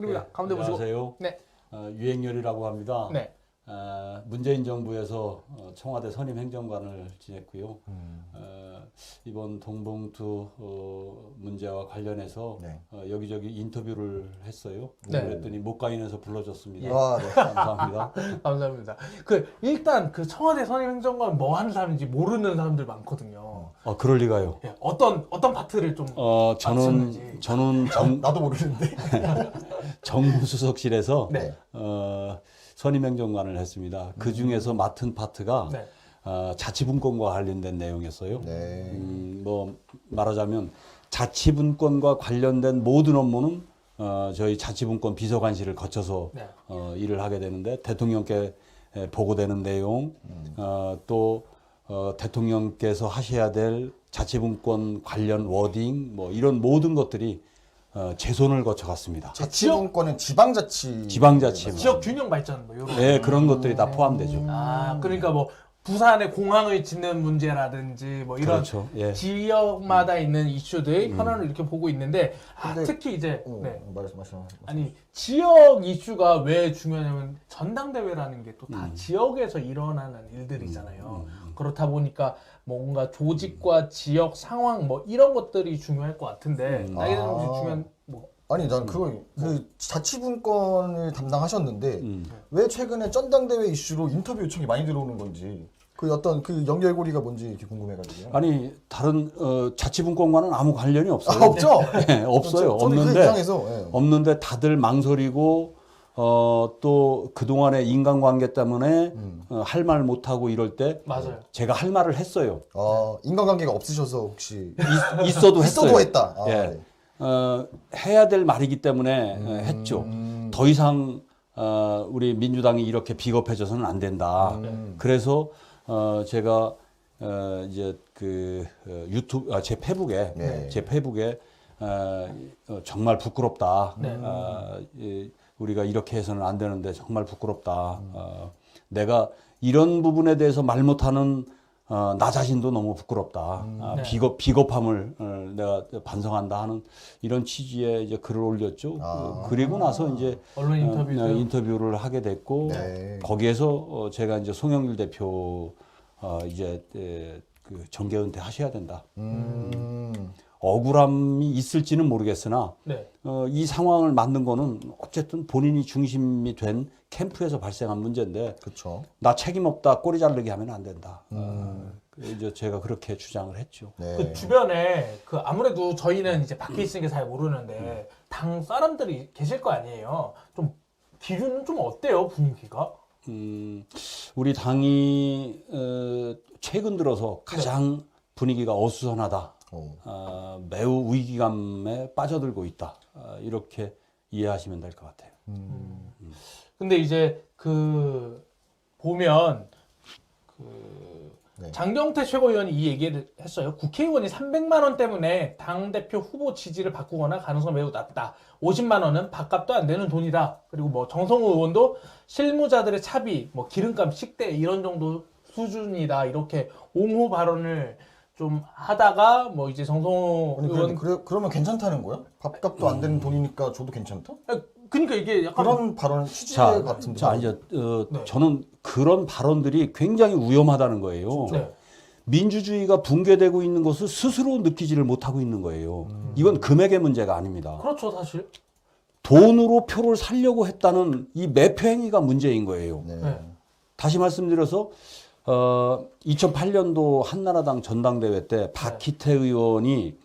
네, 가운데 보시고. 안녕하세요. 네. 유행열이라고 합니다. 네. 문재인 정부에서 청와대 선임 행정관을 지냈고요. 이번 동봉투 문제와 관련해서 네. 여기저기 인터뷰를 했어요. 네. 그랬더니 못가인에서 불러줬습니다. 예. 아, 네. 감사합니다. 감사합니다. 일단 청와대 선임 행정관 뭐 하는 사람인지 모르는 사람들 많거든요. 그럴 리가요. 예, 어떤 파트를 좀 저는 나도 모르는데. 정무수석실에서 네. 선임 행정관을 했습니다. 그 중에서 맡은 파트가 네. 자치분권과 관련된 내용이었어요. 네. 뭐 말하자면 자치분권과 관련된 모든 업무는 저희 자치분권 비서관실을 거쳐서 네. 일을 하게 되는데 대통령께 보고되는 내용, 또 대통령께서 하셔야 될 자치분권 관련 워딩, 뭐 이런 모든 것들이 제 손을 거쳐갔습니다. 자치분권은 지방자치. 지방자치. 지역 균형 발전 뭐 이런. 네, 그런 것들이 다 포함되죠. 그러니까 뭐 부산에 공항을 짓는 문제라든지 뭐 이런 그렇죠. 예. 지역마다 있는 이슈들 현안을 이렇게 보고 있는데 근데- 특히 이제 네. 말씀. 아니 지역 이슈가 왜 중요하냐면 전당대회라는 게 또 다 지역에서 일어나는 일들이잖아요. 그렇다 보니까 뭔가 조직과 지역 상황 뭐 이런 것들이 중요할 것 같은데 나이대 정신 중요한 뭐 아니, 난 그거 그 자치분권을 담당하셨는데 음. 왜 최근에 전당대회 이슈로 인터뷰 요청이 많이 들어오는 건지 그 어떤 그 연결고리가 뭔지 이렇게 궁금해가지고요. 아니 다른 자치분권과는 아무 관련이 없어요. 없죠? 네, 없어요. 저는 그 없는데 입장에서 없는데 다들 망설이고 또 그동안의 인간관계 때문에 할 말 못하고 이럴 때 맞아요. 제가 할 말을 했어요. 인간관계가 없으셔서 혹시 있어도 했어요. 있어도 했다. 예. 네. 해야 될 말이기 때문에 했죠. 더 이상 우리 민주당이 이렇게 비겁해져서는 안 된다. 그래서 제가 이제 그 유튜브 제 페북에 네. 제 페북에 정말 부끄럽다. 네. 우리가 이렇게 해서는 안 되는데 정말 부끄럽다. 내가 이런 부분에 대해서 말 못하는 나 자신도 너무 부끄럽다. 네. 비겁함을 내가 반성한다 하는 이런 취지의 이제 글을 올렸죠. 그리고 나서 이제 언론 인터뷰도 인터뷰를 하게 됐고 네. 거기에서 제가 이제 송영길 대표 이제 그 정계 은퇴하셔야 된다. 억울함이 있을지는 모르겠으나 네. 이 상황을 만든 거는 어쨌든 본인이 중심이 된 캠프에서 발생한 문제인데 그렇죠. 나 책임 없다 꼬리 자르기 하면 안 된다. 이제 제가 그렇게 주장을 했죠. 네. 그 주변에 그 아무래도 저희는 이제 밖에 있으니까 잘 모르는데 당 사람들이 계실 거 아니에요. 좀 기류는 좀 어때요 분위기가? 우리 당이 최근 들어서 가장 분위기가 어수선하다. 매우 위기감에 빠져들고 있다. 이렇게 이해하시면 될 것 같아요. 근데 이제 그 보면 그 네. 장경태 최고위원이 이 얘기를 했어요. 국회의원이 300만 원 때문에 당대표 후보 지지를 바꾸거나 가능성이 매우 낮다. 50만 원은 밥값도 안 되는 돈이다. 그리고 뭐 정성호 의원도 실무자들의 차비, 뭐 기름값, 식대 이런 정도 수준이다. 이렇게 옹호 발언을 좀 하다가 뭐 이제 정성호 아니, 의원 그러면 괜찮다는 거야? 밥값도 안 되는 돈이니까 줘도 괜찮다? 그러니까 이게 약간 그런 발언 취지 자, 같은데. 자 이제 네. 저는 그런 발언들이 굉장히 위험하다는 거예요. 네. 민주주의가 붕괴되고 있는 것을 스스로 느끼지를 못하고 있는 거예요. 이건 금액의 문제가 아닙니다. 그렇죠 사실. 돈으로 표를 살려고 했다는 이 매표 행위가 문제인 거예요. 네. 네. 다시 말씀드려서 2008년도 한나라당 전당대회 때 박희태 의원이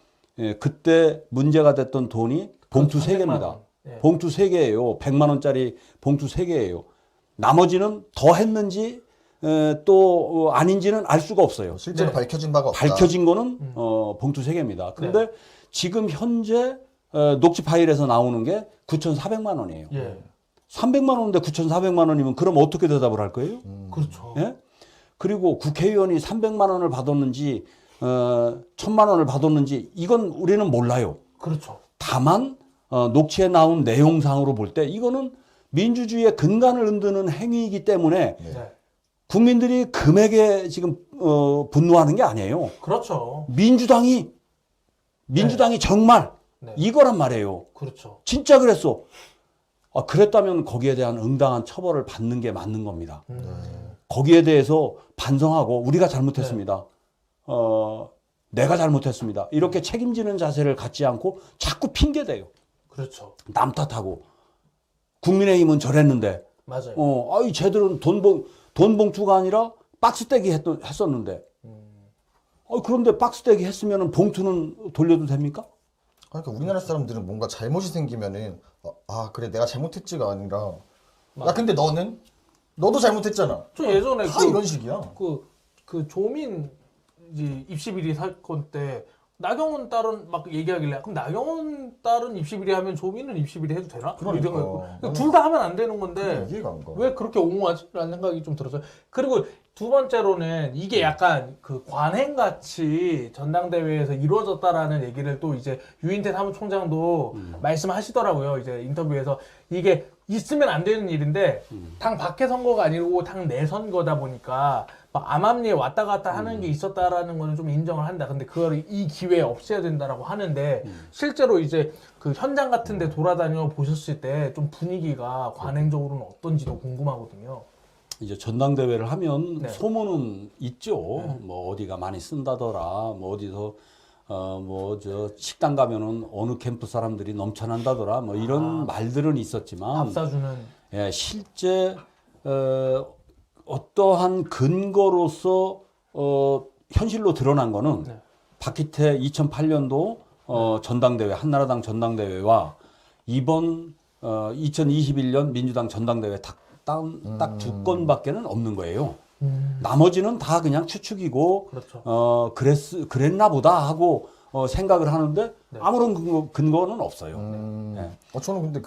그때 문제가 됐던 돈이 봉투 3개입니다. 네. 봉투 3개예요. 100만 원짜리 봉투 3개예요. 나머지는 더 했는지 또 아닌지는 알 수가 없어요. 실제로 네. 밝혀진 바가 없다. 밝혀진 거는 봉투 3개입니다. 근데 지금 현재 녹취 파일에서 나오는 게 9,400만 원이에요. 예. 300만 원인데 9,400만 원이면 그럼 어떻게 대답을 할 거예요? 그렇죠. 예? 그리고 국회의원이 300만 원을 받았는지 1,000만 원을 받았는지 이건 우리는 몰라요. 그렇죠. 다만 녹취에 나온 내용상으로 볼 때 이거는 민주주의의 근간을 흔드는 행위이기 때문에 네. 국민들이 금액에 지금 분노하는 게 아니에요. 그렇죠. 민주당이 정말 네. 이거란 말이에요. 그렇죠. 진짜 그랬어. 그랬다면 거기에 대한 응당한 처벌을 받는 게 맞는 겁니다. 거기에 대해서 반성하고 우리가 잘못했습니다. 내가 잘못했습니다. 이렇게 책임지는 자세를 갖지 않고 자꾸 핑계대요. 그렇죠. 남 탓하고. 국민의힘은 저랬는데, 맞아요. 아이 쟤들은 돈 봉투가 아니라 박스떼기 했었는데. 그런데 박스떼기 했으면 봉투는 돌려도 됩니까? 그러니까 우리나라 사람들은 뭔가 잘못이 생기면은 그래 내가 잘못했지가 아니라 야 근데 너도 잘못했잖아. 저 예전에 다 이런 식이야. 그 조민 이제 입시 비리 사건 때 나경원 딸은 막 얘기하길래 그럼 나경원 딸은 입시 비리 하면 조민은 입시 비리 해도 되나? 그러니까. 둘 다 하면 안 되는 건데 이해가 안 가. 왜 그렇게 옹호하지? 라는 생각이 좀 들었어요. 그리고 두 번째로는 이게 약간 그 관행같이 전당대회에서 이루어졌다라는 얘기를 또 이제 유인태 사무총장도 말씀하시더라고요. 이제 인터뷰에서 이게 있으면 안 되는 일인데 당 밖에 선거가 아니고 당 내 선거다 보니까 막 암암리에 왔다 갔다 하는 게 있었다라는 거는 좀 인정을 한다. 근데 그거를 이 기회에 없애야 된다라고 하는데 실제로 이제 그 현장 같은 데 돌아다녀 보셨을 때 좀 분위기가 관행적으로는 어떤지도 궁금하거든요. 이제 전당대회를 하면 네. 소문은 있죠. 뭐 어디가 많이 쓴다더라. 뭐 어디서 뭐 저 식당 가면은 어느 캠프 사람들이 넘쳐난다더라. 뭐 이런 말들은 있었지만 밥 사주는 예, 실제 어떠한 근거로서 현실로 드러난 거는 네. 박희태 2008년도 전당대회 한나라당 전당대회와 이번 2021년 민주당 전당대회 딱 두 건밖에는 없는 거예요. 나머지는 다 그냥 추측이고 그렇죠. 그랬나 보다 하고 생각을 하는데 네. 아무런 근거는 없어요. 네. 저는 근데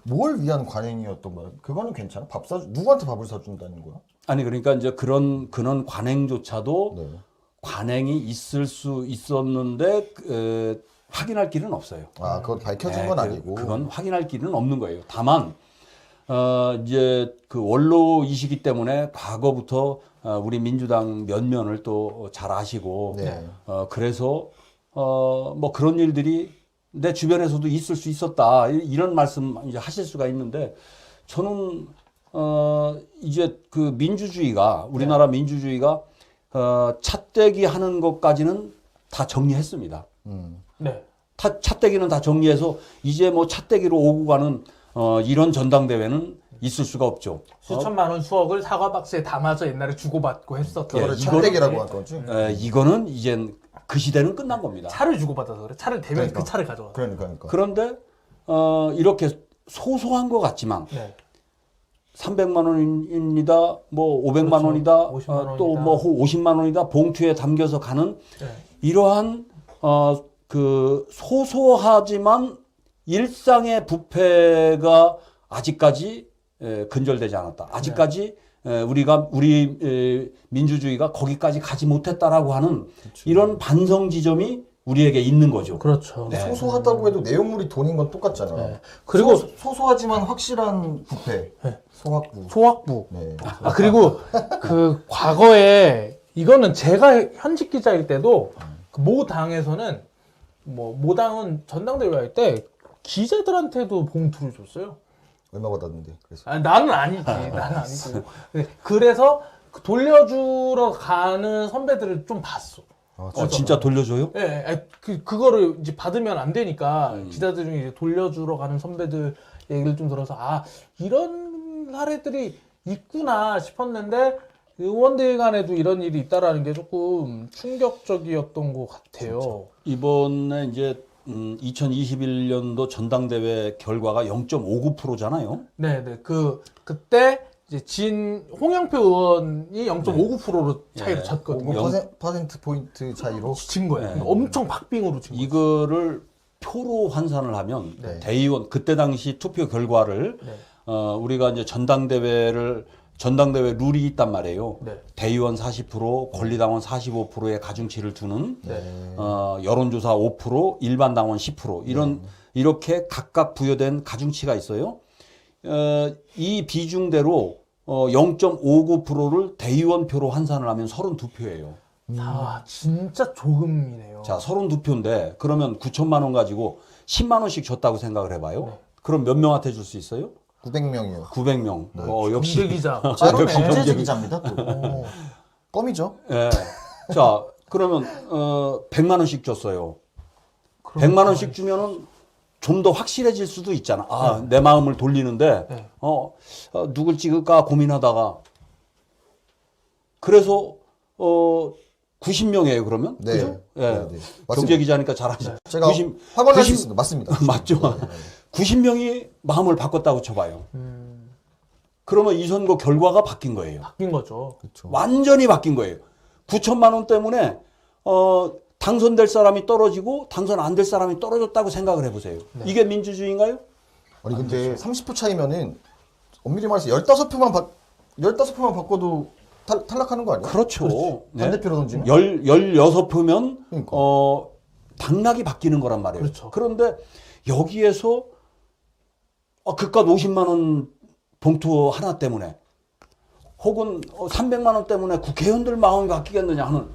뭘 위한 관행이었던 거야? 그거는 괜찮아? 누구한테 밥을 사준다는 거야? 아니 그러니까 이제 그런 관행조차도 네. 관행이 있을 수 있었는데 확인할 길은 없어요. 그건 밝혀진 건 아니고. 그건 확인할 길은 없는 거예요. 다만 이제 그 원로이시기 때문에 과거부터 우리 민주당 면면을 또 잘 아시고 네. 그래서 뭐 그런 일들이 내 주변에서도 있을 수 있었다 이런 말씀 이제 하실 수가 있는데 저는 이제 그 민주주의가 우리나라 민주주의가 찻대기 하는 것까지는 다 정리했습니다. 네. 찻대기는 다 정리해서 이제 뭐 찻대기로 오고 가는 이런 전당대회는 있을 수가 없죠. 수천만 원 수억을 사과 박스에 담아서 옛날에 주고받고 했었던 그거를 이거는- 찻대기라고 한 거지? 이거는 이젠 그 시대는 끝난 겁니다. 차를 주고받아서 그래. 차를 대면 그러니까. 그 차를 가져와. 그러니까. 그런데 이렇게 소소한 것 같지만 네. 300만 원입니다. 뭐 500만 그렇죠. 원이다. 50만 또 뭐 50만 원이다. 봉투에 담겨서 가는 네. 이러한 그 소소하지만 일상의 부패가 아직까지 근절되지 않았다. 아직까지 우리 민주주의가 거기까지 가지 못했다라고 하는 이런 반성 지점이 우리에게 있는 거죠. 그렇죠. 네. 소소하다고 해도 내용물이 돈인 건 똑같잖아. 네. 그리고 소소하지만 확실한 부패. 네. 소확부. 소확부. 네. 그리고 그 과거에 이거는 제가 현직 기자일 때도 그 모 당에서는 모 당은 전당대회 할 때 기자들한테도 봉투를 줬어요. 얼마 받았는데 그래서. 나는 아니지. 나는 아니고. 그래서 돌려주러 가는 선배들을 좀 봤어. 진짜 돌려줘요? 예, 그거를 이제 받으면 안 되니까 기자들 중에 이제 돌려주러 가는 선배들 얘기를 좀 들어서 이런 사례들이 있구나 싶었는데 의원들 간에도 이런 일이 있다라는 게 조금 충격적이었던 것 같아요. 이번에 이제 2021년도 전당대회 결과가 0.59%잖아요. 네. 그때 이제 홍영표 의원이 0.59%로 차이로 졌거든요. 5%포인트 차이로? 진 거예요. 네. 엄청 박빙으로 진 거예요. 이거를 표로 환산을 하면 네. 대의원 그때 당시 투표 결과를 네. 우리가 이제 전당대회 룰이 있단 말이에요. 네. 대의원 40%, 권리당원 45%의 가중치를 두는 네. 여론조사 5%, 일반 당원 10% 이렇게 각각 부여된 가중치가 있어요. 이 비중대로 0.59%를 대의원표로 환산을 하면 32표예요. 진짜 조금이네요. 자, 32표인데 그러면 9천만 원 가지고 10만 원씩 줬다고 생각을 해봐요. 네. 그럼 몇 명한테 줄 수 있어요? 900명이요. 900명. 역시 정대 기자. 제가 역시 경제지 경제 기자입니다. 또. 껌이죠. 예. 자, 그러면 100만 원씩 줬어요. 100만 원씩 주면은 좀 더 확실해질 수도 있잖아. 아, 내 마음을 돌리는데 네. 누굴 찍을까 고민하다가 그래서 90명이에요, 그러면? 네. 그죠? 예. 네, 네. 맞습니다. 경제 기자니까 잘 아시죠. 제가 확언할 수 있습니다. 맞습니다. 맞죠. 90명이 마음을 바꿨다고 쳐봐요. 그러면 이 선거 결과가 바뀐 거예요. 바뀐 거죠. 그렇죠. 완전히 바뀐 거예요. 9천만 원 때문에 당선될 사람이 떨어지고 당선 안 될 사람이 떨어졌다고 생각을 해보세요. 이게 민주주의인가요? 아니 근데 30표 차이면은 엄밀히 말해서 15표만 바꿔도 탈락하는 거 아니야? 그렇죠. 네. 반대표로 던지면? 16표면 그러니까. 당락이 바뀌는 거란 말이에요. 그렇죠. 그런데 여기에서 그깟 50만 원 봉투 하나 때문에 혹은 300만 원 때문에 국회의원들 마음이 바뀌겠느냐 하는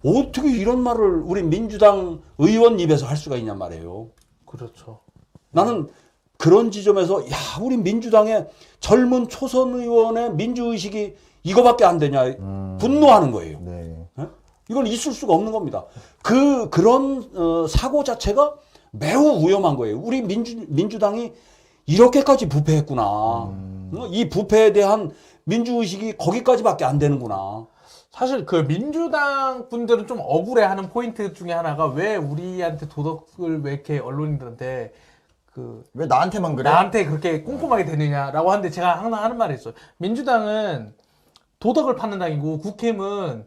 어떻게 이런 말을 우리 민주당 의원 입에서 할 수가 있냔 말이에요. 그렇죠. 나는 그런 지점에서 야 우리 민주당의 젊은 초선 의원의 민주의식이 이거밖에 안 되냐 분노하는 거예요. 네. 예? 이건 있을 수가 없는 겁니다. 그런 사고 자체가 매우 위험한 거예요. 우리 민주당이 이렇게까지 부패했구나. 이 부패에 대한 민주의식이 거기까지밖에 안 되는구나. 사실 그 민주당 분들은 좀 억울해하는 포인트 중에 하나가 왜 우리한테 도덕을 왜 이렇게 언론인들한테 왜 나한테만 그래? 나한테 그렇게 꼼꼼하게 되느냐라고 하는데 제가 항상 하는 말이 있어요. 민주당은 도덕을 파는 당이고 국힘은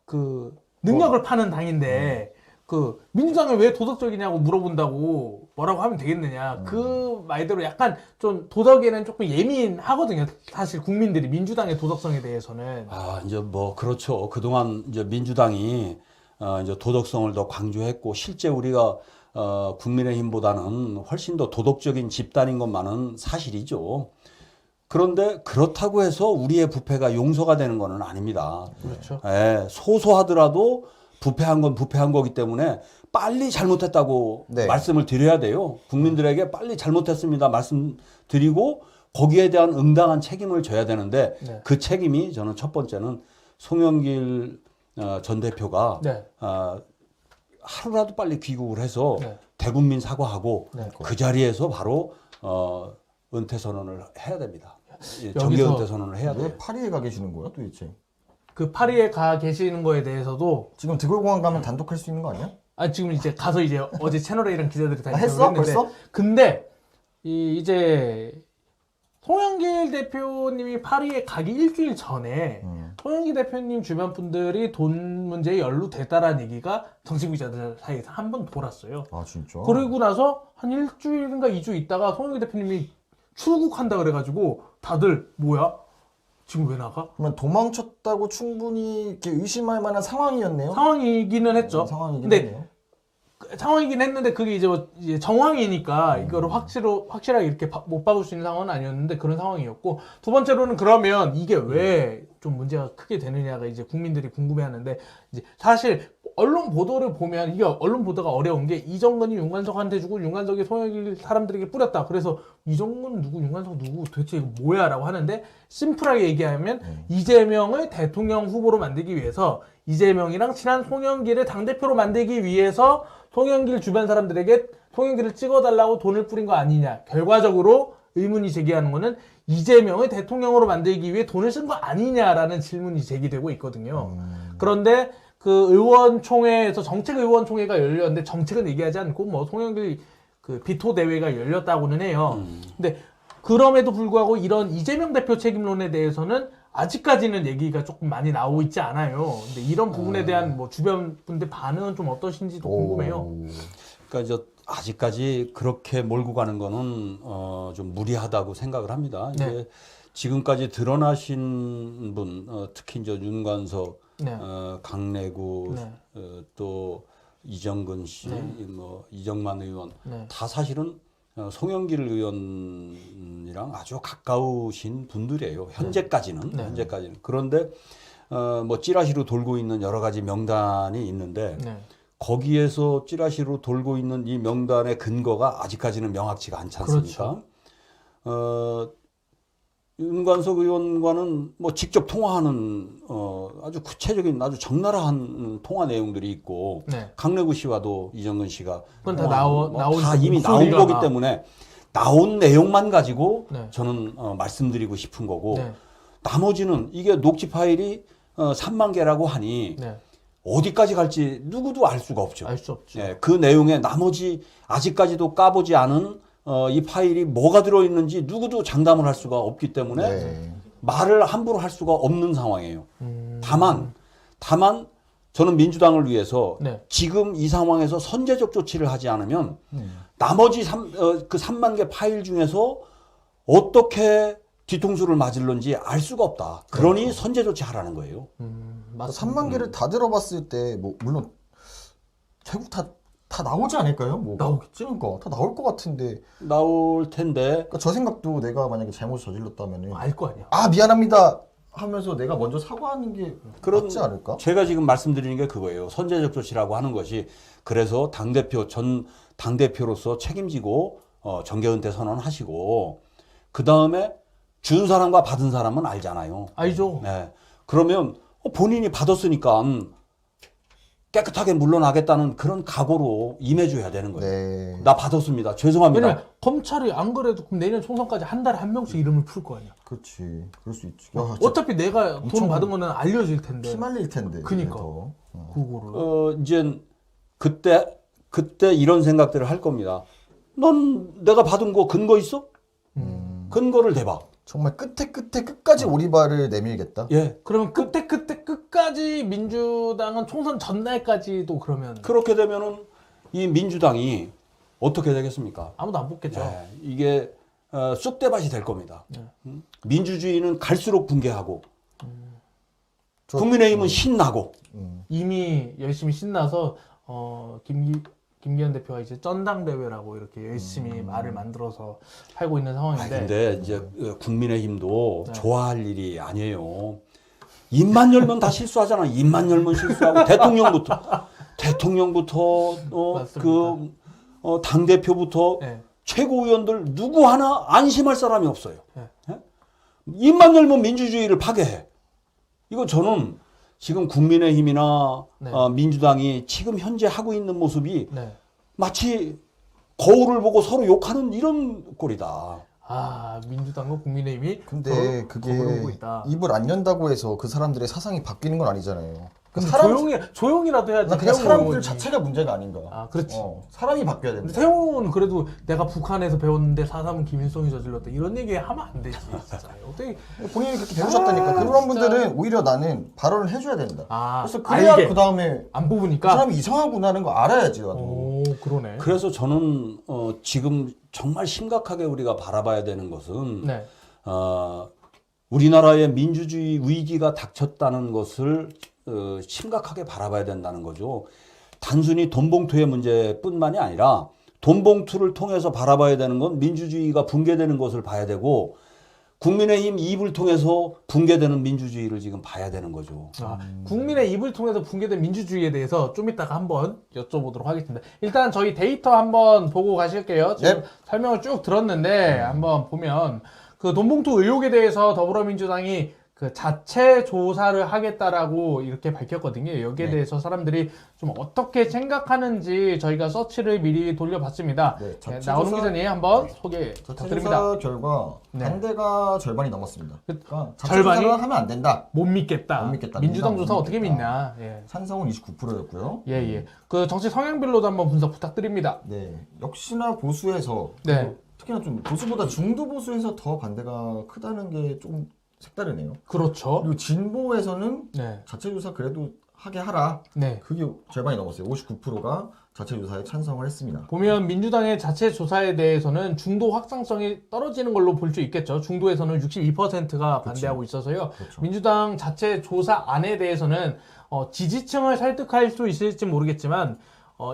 그 능력을 파는 당인데 그 민주당이 왜 도덕적이냐고 물어본다고 뭐라고 하면 되겠느냐. 그 말대로 약간 좀 도덕에는 조금 예민하거든요. 사실 국민들이 민주당의 도덕성에 대해서는. 이제 뭐 그렇죠. 그동안 이제 민주당이 이제 도덕성을 더 강조했고 실제 우리가 국민의힘보다는 훨씬 더 도덕적인 집단인 것만은 사실이죠. 그런데 그렇다고 해서 우리의 부패가 용서가 되는 것은 아닙니다. 그렇죠. 예, 소소하더라도 부패한 건 부패한 거기 때문에 빨리 잘못했다고 네. 말씀을 드려야 돼요. 국민들에게 빨리 잘못했습니다 말씀드리고 거기에 대한 응당한 책임을 져야 되는데 네. 그 책임이 저는 첫 번째는 송영길 전 대표가 네. 하루라도 빨리 귀국을 해서 네. 대국민 사과하고 네. 그 자리에서 바로 은퇴 선언을 해야 됩니다. 예, 여기서 정계 은퇴 선언을 해야 돼요. 왜 파리에 가 계시는 거야 도대체? 그 파리에 가 계시는 거에 대해서도 지금 드골공항 가면 단독 할 수 있는 거 아니야? 지금 이제 가서 이제 어제 채널A랑 기자들이 다 했어? 인터뷰를 했는데 벌써? 근데 이제 송영길 대표님이 파리에 가기 일주일 전에 송영길 대표님 주변 분들이 돈 문제에 연루됐다라는 얘기가 정치부 기자들 사이에서 한 번 돌았어요. 아 진짜? 그러고 나서 한 일주일인가 2주 있다가 송영길 대표님이 출국한다 그래가지고 다들 뭐야? 지금 왜 나가? 그러면 도망쳤다고 충분히 이렇게 의심할 만한 상황이었네요. 상황이기는 했죠. 상황이긴 근데 했네요. 상황이긴 했는데 그게 이제 정황이니까 이거를 확실하게 이렇게 못 박을 수 있는 상황은 아니었는데 그런 상황이었고 두 번째로는 그러면 이게 왜 좀 문제가 크게 되느냐가 이제 국민들이 궁금해하는데 이제 사실 언론 보도를 보면 이게 언론 보도가 어려운 게 이정근이 윤관석한테 주고 윤관석이 송영길 사람들에게 뿌렸다. 그래서 이정근 누구 윤관석 누구 도대체 이거 뭐야라고 하는데 심플하게 얘기하면 이재명을 대통령 후보로 만들기 위해서 이재명이랑 친한 송영길을 당대표로 만들기 위해서 송영길 주변 사람들에게 송영길을 찍어달라고 돈을 뿌린 거 아니냐. 결과적으로 의문이 제기하는 거는 이재명을 대통령으로 만들기 위해 돈을 쓴 거 아니냐라는 질문이 제기되고 있거든요. 그런데 그 의원총회에서 정책의원총회가 열렸는데 정책은 얘기하지 않고 뭐 송영길 그 비토 대회가 열렸다고는 해요. 근데 그럼에도 불구하고 이런 이재명 대표 책임론에 대해서는 아직까지는 얘기가 조금 많이 나오고 있지 않아요. 근데 이런 부분에 대한 뭐 주변 분들 반응은 좀 어떠신지도 궁금해요. 그러니까 이제 아직까지 그렇게 몰고 가는 거는 좀 무리하다고 생각을 합니다. 네. 이제 지금까지 드러나신 분, 특히 이제 윤관석, 네. 강내구, 네. 또 이정근 씨, 네. 뭐 이정만 의원 네. 다 사실은 송영길 의원이랑 아주 가까우신 분들이에요. 현재까지는. 네. 현재까지는. 그런데 뭐 찌라시로 돌고 있는 여러 가지 명단이 있는데 네. 거기에서 찌라시로 돌고 있는 이 명단의 근거가 아직까지는 명확치가 않지 않습니까? 그렇죠. 윤관석 의원과는 뭐 직접 통화하는 아주 구체적인 아주 적나라한 통화 내용들이 있고 네. 강래구 씨와도 이정근 씨가 그건 다 통화하는 나온 다 이미 나온 목소리가- 거기 때문에 나온 내용만 가지고 네. 저는 말씀드리고 싶은 거고 네. 나머지는 이게 녹취 파일이 3만 개라고 하니 네. 어디까지 갈지 누구도 알 수가 없죠. 알 수 없죠. 예, 그 내용에 나머지 아직까지도 까보지 않은 이 파일이 뭐가 들어있는지 누구도 장담을 할 수가 없기 때문에 네. 말을 함부로 할 수가 없는 상황이에요. 다만 저는 민주당을 위해서 네. 지금 이 상황에서 선제적 조치를 하지 않으면 나머지 그 3만 개 파일 중에서 어떻게 뒤통수를 맞을런지 알 수가 없다. 그러니 선제 조치하라는 거예요. 맞습니다. 3만 개를 다 들어봤을 때 뭐 물론 결국 다 나오지 않을까요? 뭐 나오겠지. 그러니까 다 나올 것 같은데 나올 텐데 그러니까 저 생각도 내가 만약에 잘못 저질렀다면은 알 거 아니야. 아 미안합니다 하면서 내가 먼저 사과하는 게 그런- 맞지 않을까? 제가 지금 말씀드리는 게 그거예요. 선제적 조치라고 하는 것이 그래서 전 당대표로서 책임지고 정계은퇴 선언하시고 그 다음에 준 사람과 받은 사람은 알잖아요. 알죠. 네. 그러면 본인이 받았으니까 깨끗하게 물러나겠다는 그런 각오로 임해줘야 되는 거예요. 네. 나 받았습니다. 죄송합니다. 왜냐면 검찰이 안 그래도 그럼 내년 총선까지 한 달에 한 명씩 이름을 풀 거 아니야. 그렇지. 그럴 수 있지. 야, 진짜 어차피 내가 돈 엄청 받은 거는 알려질 텐데. 피말릴 텐데. 그니까. 더. 그거를. 이제 그때 이런 생각들을 할 겁니다. 넌 내가 받은 거 근거 있어? 근거를 대봐. 정말 끝에 끝까지 오리발을 내밀겠다. 예. 그러면 끝까지 민주당은 총선 전날까지도 그러면 그렇게 되면은 이 민주당이 어떻게 되겠습니까? 아무도 안 뽑겠죠. 네, 이게 쑥대밭이 될 겁니다. 민주주의는 갈수록 붕괴하고 국민의힘은 신나고 이미 열심히 신나서 김기현 대표가 이제 전당대회라고 이렇게 열심히 말을 만들어서 하고 있는 상황인데. 근데 이제 국민의힘도 좋아할 일이 아니에요. 입만 열면 다 실수하잖아. 입만 열면 실수하고 대통령부터 당 대표부터 네. 최고위원들 누구 하나 안심할 사람이 없어요. 네. 예? 입만 열면 민주주의를 파괴해. 이거 저는 지금 국민의힘이나 네. 민주당이 지금 현재 하고 있는 모습이 네. 마치 거울을 보고 서로 욕하는 이런 꼴이다. 아, 민주당과 국민의힘이 근데 그게 거부하고 있다. 입을 안 연다고 해서 그 사람들의 사상이 바뀌는 건 아니잖아요. 근데 사람- 조용히라도 해야지. 나 그냥 태용 사람들 의원이. 자체가 문제가 아닌가. 아, 그렇지. 사람이 바뀌어야 근데 된다. 태용은 그래도 내가 북한에서 배웠는데 4.3은 김일성이 저질렀다 이런 얘기 하면 안 되지 진짜. 어떻게 본인이 그렇게 배우셨다니까. 그런 진짜. 분들은 오히려 나는 발언을 해줘야 된다. 아, 그래서 그래야 알게. 그 다음에 안 그 뽑으니까. 사람이 이상하구나는 거 알아야지 나도. 오, 그러네. 그래서 저는 지금 정말 심각하게 우리가 바라봐야 되는 것은 네. 우리나라의 민주주의 위기가 닥쳤다는 것을 심각하게 바라봐야 된다는 거죠. 단순히 돈봉투의 문제뿐만이 아니라 돈봉투를 통해서 바라봐야 되는 건 민주주의가 붕괴되는 것을 봐야 되고 국민의힘 입을 통해서 붕괴되는 민주주의를 지금 봐야 되는 거죠. 아, 국민의 입을 통해서 붕괴된 민주주의에 대해서 좀 이따가 한번 여쭤보도록 하겠습니다. 일단 저희 데이터 한번 보고 가실게요. 지금 네. 설명을 쭉 들었는데 한번 보면 그 돈봉투 의혹에 대해서 더불어민주당이 그 자체 조사를 하겠다라고 이렇게 밝혔거든요. 여기에 대해서 사람들이 좀 어떻게 생각하는지 저희가 서치를 미리 돌려봤습니다. 네, 네, 자체 나오는 조사- 기자님 한번 소개 부탁드립니다. 자체조사 결과 네. 반대가 절반이 넘었습니다. 그러니까 절반이? 자체조사를 하면 안 된다. 못 믿겠다. 못 믿겠다. 민주당 민주당 조사 못 어떻게 믿겠다. 믿냐. 예. 찬성은 29%였고요. 예, 예. 그 정치 성향별로도 한번 분석 부탁드립니다. 네, 역시나 보수에서 네. 그리고 특히나 좀 보수보다 중도 보수에서 더 반대가 크다는 게 좀 색다르네요. 그렇죠. 그리고 진보에서는 네. 자체조사 그래도 하게 하라. 네. 그게 절반이 넘었어요. 59%가 자체조사에 찬성을 했습니다. 보면 민주당의 자체 조사에 대해서는 중도 확장성이 떨어지는 걸로 볼 수 있겠죠. 중도에서는 62%가 반대하고 있어서요. 그렇죠. 민주당 자체 조사 안에 대해서는 지지층을 설득할 수 있을지 모르겠지만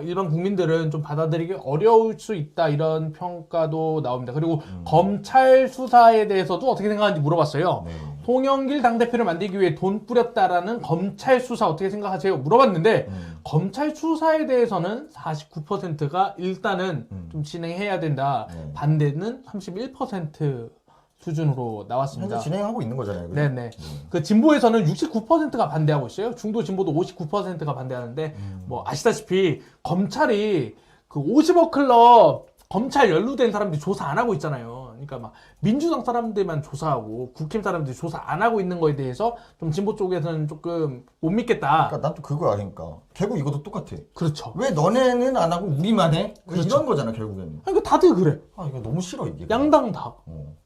일반 국민들은 좀 받아들이기 어려울 수 있다 이런 평가도 나옵니다. 그리고 검찰 수사에 대해서도 어떻게 생각하는지 물어봤어요. 네. 송영길 당대표를 만들기 위해 돈 뿌렸다라는 검찰 수사 어떻게 생각하세요? 물어봤는데 검찰 수사에 대해서는 49%가 일단은 좀 진행해야 된다. 반대는 31% 수준으로 나왔습니다. 현재 진행하고 있는 거잖아요. 그죠? 네네. 그 진보에서는 69%가 반대하고 있어요. 중도 진보도 59%가 반대하는데 뭐 아시다시피 검찰이 그 50억 클럽 검찰 연루된 사람들이 조사 안 하고 있잖아요. 그러니까 막 민주당 사람들만 조사하고 국힘 사람들이 조사 안 하고 있는 거에 대해서 좀 진보 쪽에서는 조금 못 믿겠다. 그러니까 난 또 그거 아니까. 결국 이것도 똑같아. 그렇죠. 왜 너네는 안 하고 우리만 해? 그렇죠. 이런 거잖아 결국에는. 그러니까 다들 그래. 아 이거 너무 싫어 이게. 양당 다.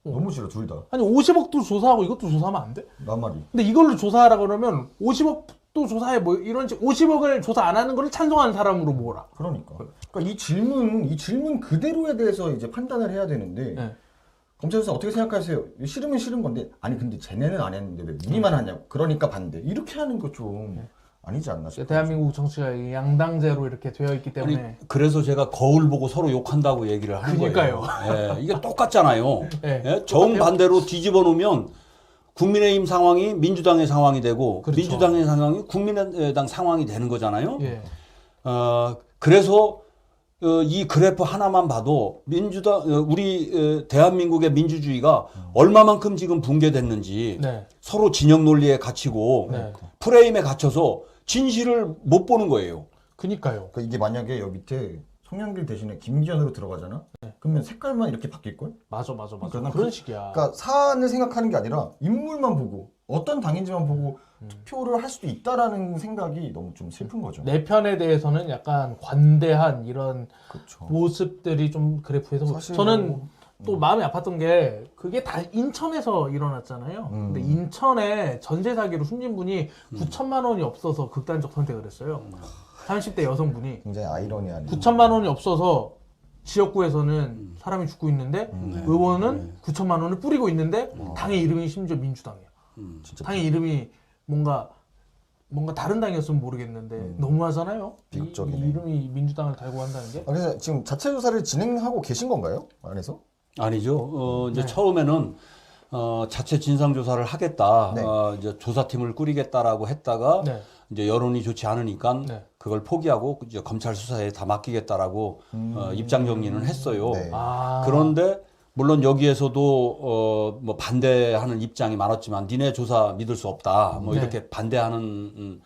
너무 싫어 둘 다. 아니 50억도 조사하고 이것도 조사하면 안 돼? 난 말이. 근데 이걸로 조사하라 그러면 50억도 조사해 뭐 이런 식 50억을 조사 안 하는 거를 찬성하는 사람으로 모으라. 그러니까 이 질문 그대로에 대해서 이제 판단을 해야 되는데 네. 검찰 수사 어떻게 생각하세요? 싫으면 싫은 건데 아니 근데 쟤네는 안 했는데 왜 우리만 하냐고. 그러니까 반대. 이렇게 하는 거 좀 아니지 않나 싶어요. 대한민국 정치가 양당제로 이렇게 되어 있기 때문에 아니, 그래서 제가 거울 보고 서로 욕한다고 얘기를 하는 그러니까요. 거예요. 예, 이게 똑같잖아요. 네. 예, 정반대로 뒤집어 놓으면 국민의힘 상황이 민주당의 상황이 되고 그렇죠. 민주당의 상황이 국민의당 상황이 되는 거잖아요. 예. 그래서 이 그래프 하나만 봐도 우리 대한민국의 민주주의가 얼마만큼 지금 붕괴됐는지 네. 서로 진영 논리에 갇히고 네. 프레임에 갇혀서 진실을 못 보는 거예요. 그니까요. 그러니까 이게 만약에 여기 밑에 송영길 대신에 김기현으로 들어가잖아? 그러면 색깔만 이렇게 바뀔걸? 맞아. 그러니까 그런 식이야. 그러니까 사안을 생각하는 게 아니라 인물만 보고 어떤 당인지만 보고 투표를 할 수도 있다라는 생각이 너무 좀 슬픈 거죠. 내 편에 대해서는 약간 관대한 이런 그렇죠. 모습들이 좀 그래프에서 사실 저는 뭐, 또 마음이 아팠던 게 그게 다 인천에서 일어났잖아요. 근데 인천에 전세 사기로 숨진 분이 9천만 원이 없어서 극단적 선택을 했어요. 30대 여성분이 굉장히 아이러니한 9천만 원이 없어서 지역구에서는 사람이 죽고 있는데 의원은 9천만 원을 뿌리고 있는데 당의 이름이 심지어 민주당이야. 진짜 당의 이름이 뭔가 다른 당이었으면 모르겠는데 너무하잖아요. 비극적이네. 이 이름이 민주당을 달고 한다는 게. 그래서 지금 자체 조사를 진행하고 계신 건가요? 안에서? 아니죠. 이제 네. 처음에는 자체 진상 조사를 하겠다. 네. 이제 조사팀을 꾸리겠다라고 했다가 네. 이제 여론이 좋지 않으니까 네. 그걸 포기하고 이제 검찰 수사에 다 맡기겠다라고 입장 정리는 했어요. 네. 아. 그런데 물론 여기에서도 뭐 반대하는 입장이 많았지만 니네 조사 믿을 수 없다. 뭐 네. 이렇게 반대하는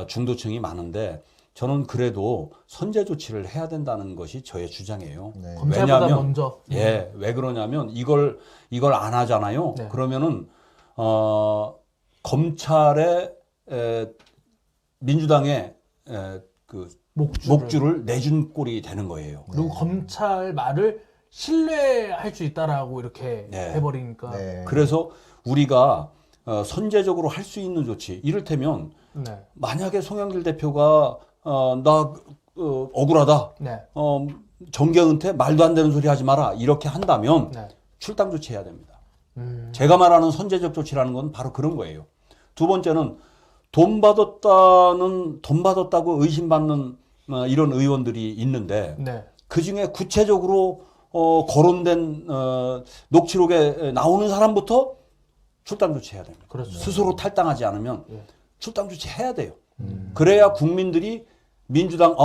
중도층이 많은데 저는 그래도 선제 조치를 해야 된다는 것이 저의 주장이에요. 네. 검찰보다 왜냐하면 먼저. 예, 왜 그러냐면 이걸 안 하잖아요. 네. 그러면은 검찰의 민주당의 그 목줄을 내준 꼴이 되는 거예요. 그리고 검찰 말을 신뢰할 수 있다라고 이렇게 네. 해버리니까. 네. 그래서 우리가 선제적으로 할 수 있는 조치, 이를테면 네. 만약에 송영길 대표가 나 억울하다, 네. 정계 은퇴 말도 안 되는 소리 하지 마라 이렇게 한다면 네. 출당 조치해야 됩니다. 제가 말하는 선제적 조치라는 건 바로 그런 거예요. 두 번째는 돈 받았다고 의심받는 이런 의원들이 있는데 네. 그 중에 구체적으로 거론된 녹취록에 나오는 사람부터 출당 조치해야 됩니다. 그렇죠. 스스로 탈당하지 않으면 예. 출당 조치해야 돼요. 그래야 국민들이 민주당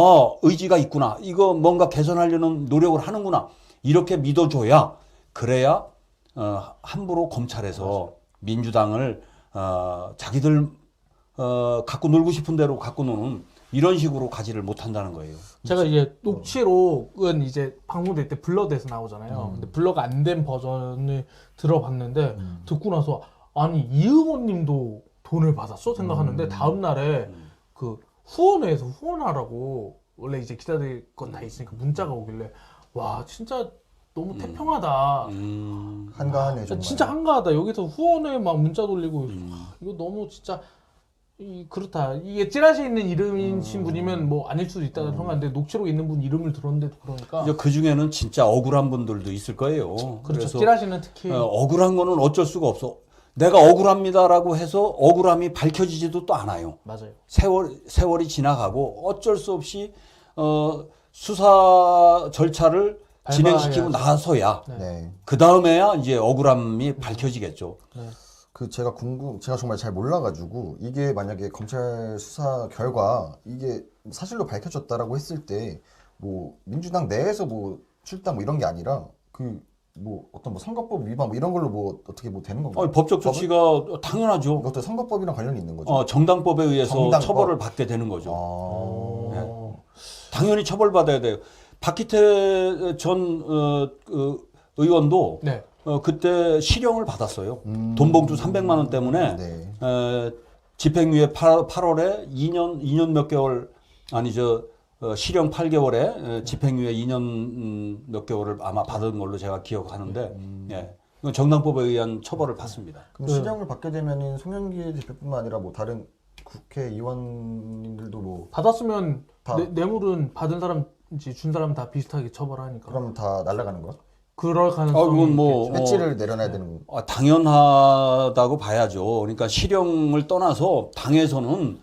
의지가 있구나. 이거 뭔가 개선하려는 노력을 하는구나. 이렇게 믿어줘야 그래야 함부로 검찰에서 민주당을 자기들 갖고 놀고 싶은 대로 갖고 노는 이런 식으로 가지를 못한다는 거예요. 제가 이제 녹취록은 이제 방송될 때 블러드에서 나오잖아요. 근데 블러가 안 된 버전을 들어봤는데 듣고 나서 아니 이 의원님도 돈을 받았어 생각하는데 다음 날에 그 후원회에서 후원하라고 원래 이제 기자들 건 다 있으니까 문자가 오길래 와 진짜 너무 태평하다. 한가하네 정말. 진짜 한가하다. 여기서 후원회 막 문자 돌리고 이거 너무 진짜 그렇다. 이게 찌라시 있는 이름이신 분이면 뭐 아닐 수도 있다는 생각인데 녹취록에 있는 분 이름을 들었는데도 그러니까. 이제 그 중에는 진짜 억울한 분들도 있을 거예요. 그렇죠. 그래서 찌라시는 특히 억울한 거는 어쩔 수가 없어. 내가 억울합니다라고 해서 억울함이 밝혀지지도 또 않아요. 맞아요. 세월이 지나가고 어쩔 수 없이 수사 절차를 진행시키고 나서야 네. 그 다음에야 이제 억울함이 밝혀지겠죠. 네. 제가 정말 잘 몰라가지고 이게 만약에 검찰 수사 결과 이게 사실로 밝혀졌다라고 했을 때 뭐 민주당 내에서 뭐 출당 뭐 이런 게 아니라 어떤 뭐 선거법 위반 뭐 이런 걸로 뭐 어떻게 뭐 되는 건가요? 법적 조치가 당연하죠. 이것도 선거법이랑 관련이 있는 거죠? 정당법에 의해서 정당법. 처벌을 받게 되는 거죠. 아. 당연히 처벌받아야 돼요. 박기태 전 의원도 네. 그때 실형을 받았어요. 돈봉투 300만 원 때문에 네. 집행유예 8월에 2년 몇 개월 실형 8개월에 집행유예 2년 몇 개월을 아마 받은 걸로 제가 기억하는데 예. 이건 정당법에 의한 처벌을 받습니다. 그럼 실형을 받게 되면은 송영길 대표뿐만 아니라 뭐 다른 국회의원님들도 뭐 받았으면 다. 뇌물은 받은 사람인지 준 사람 다 비슷하게 처벌하니까. 그럼 다 날아가는 거야? 그럴 가능성이 그건 뭐 있겠죠. 배지를 내려놔야 되는 거. 당연하다고 봐야죠. 그러니까 실형을 떠나서 당에서는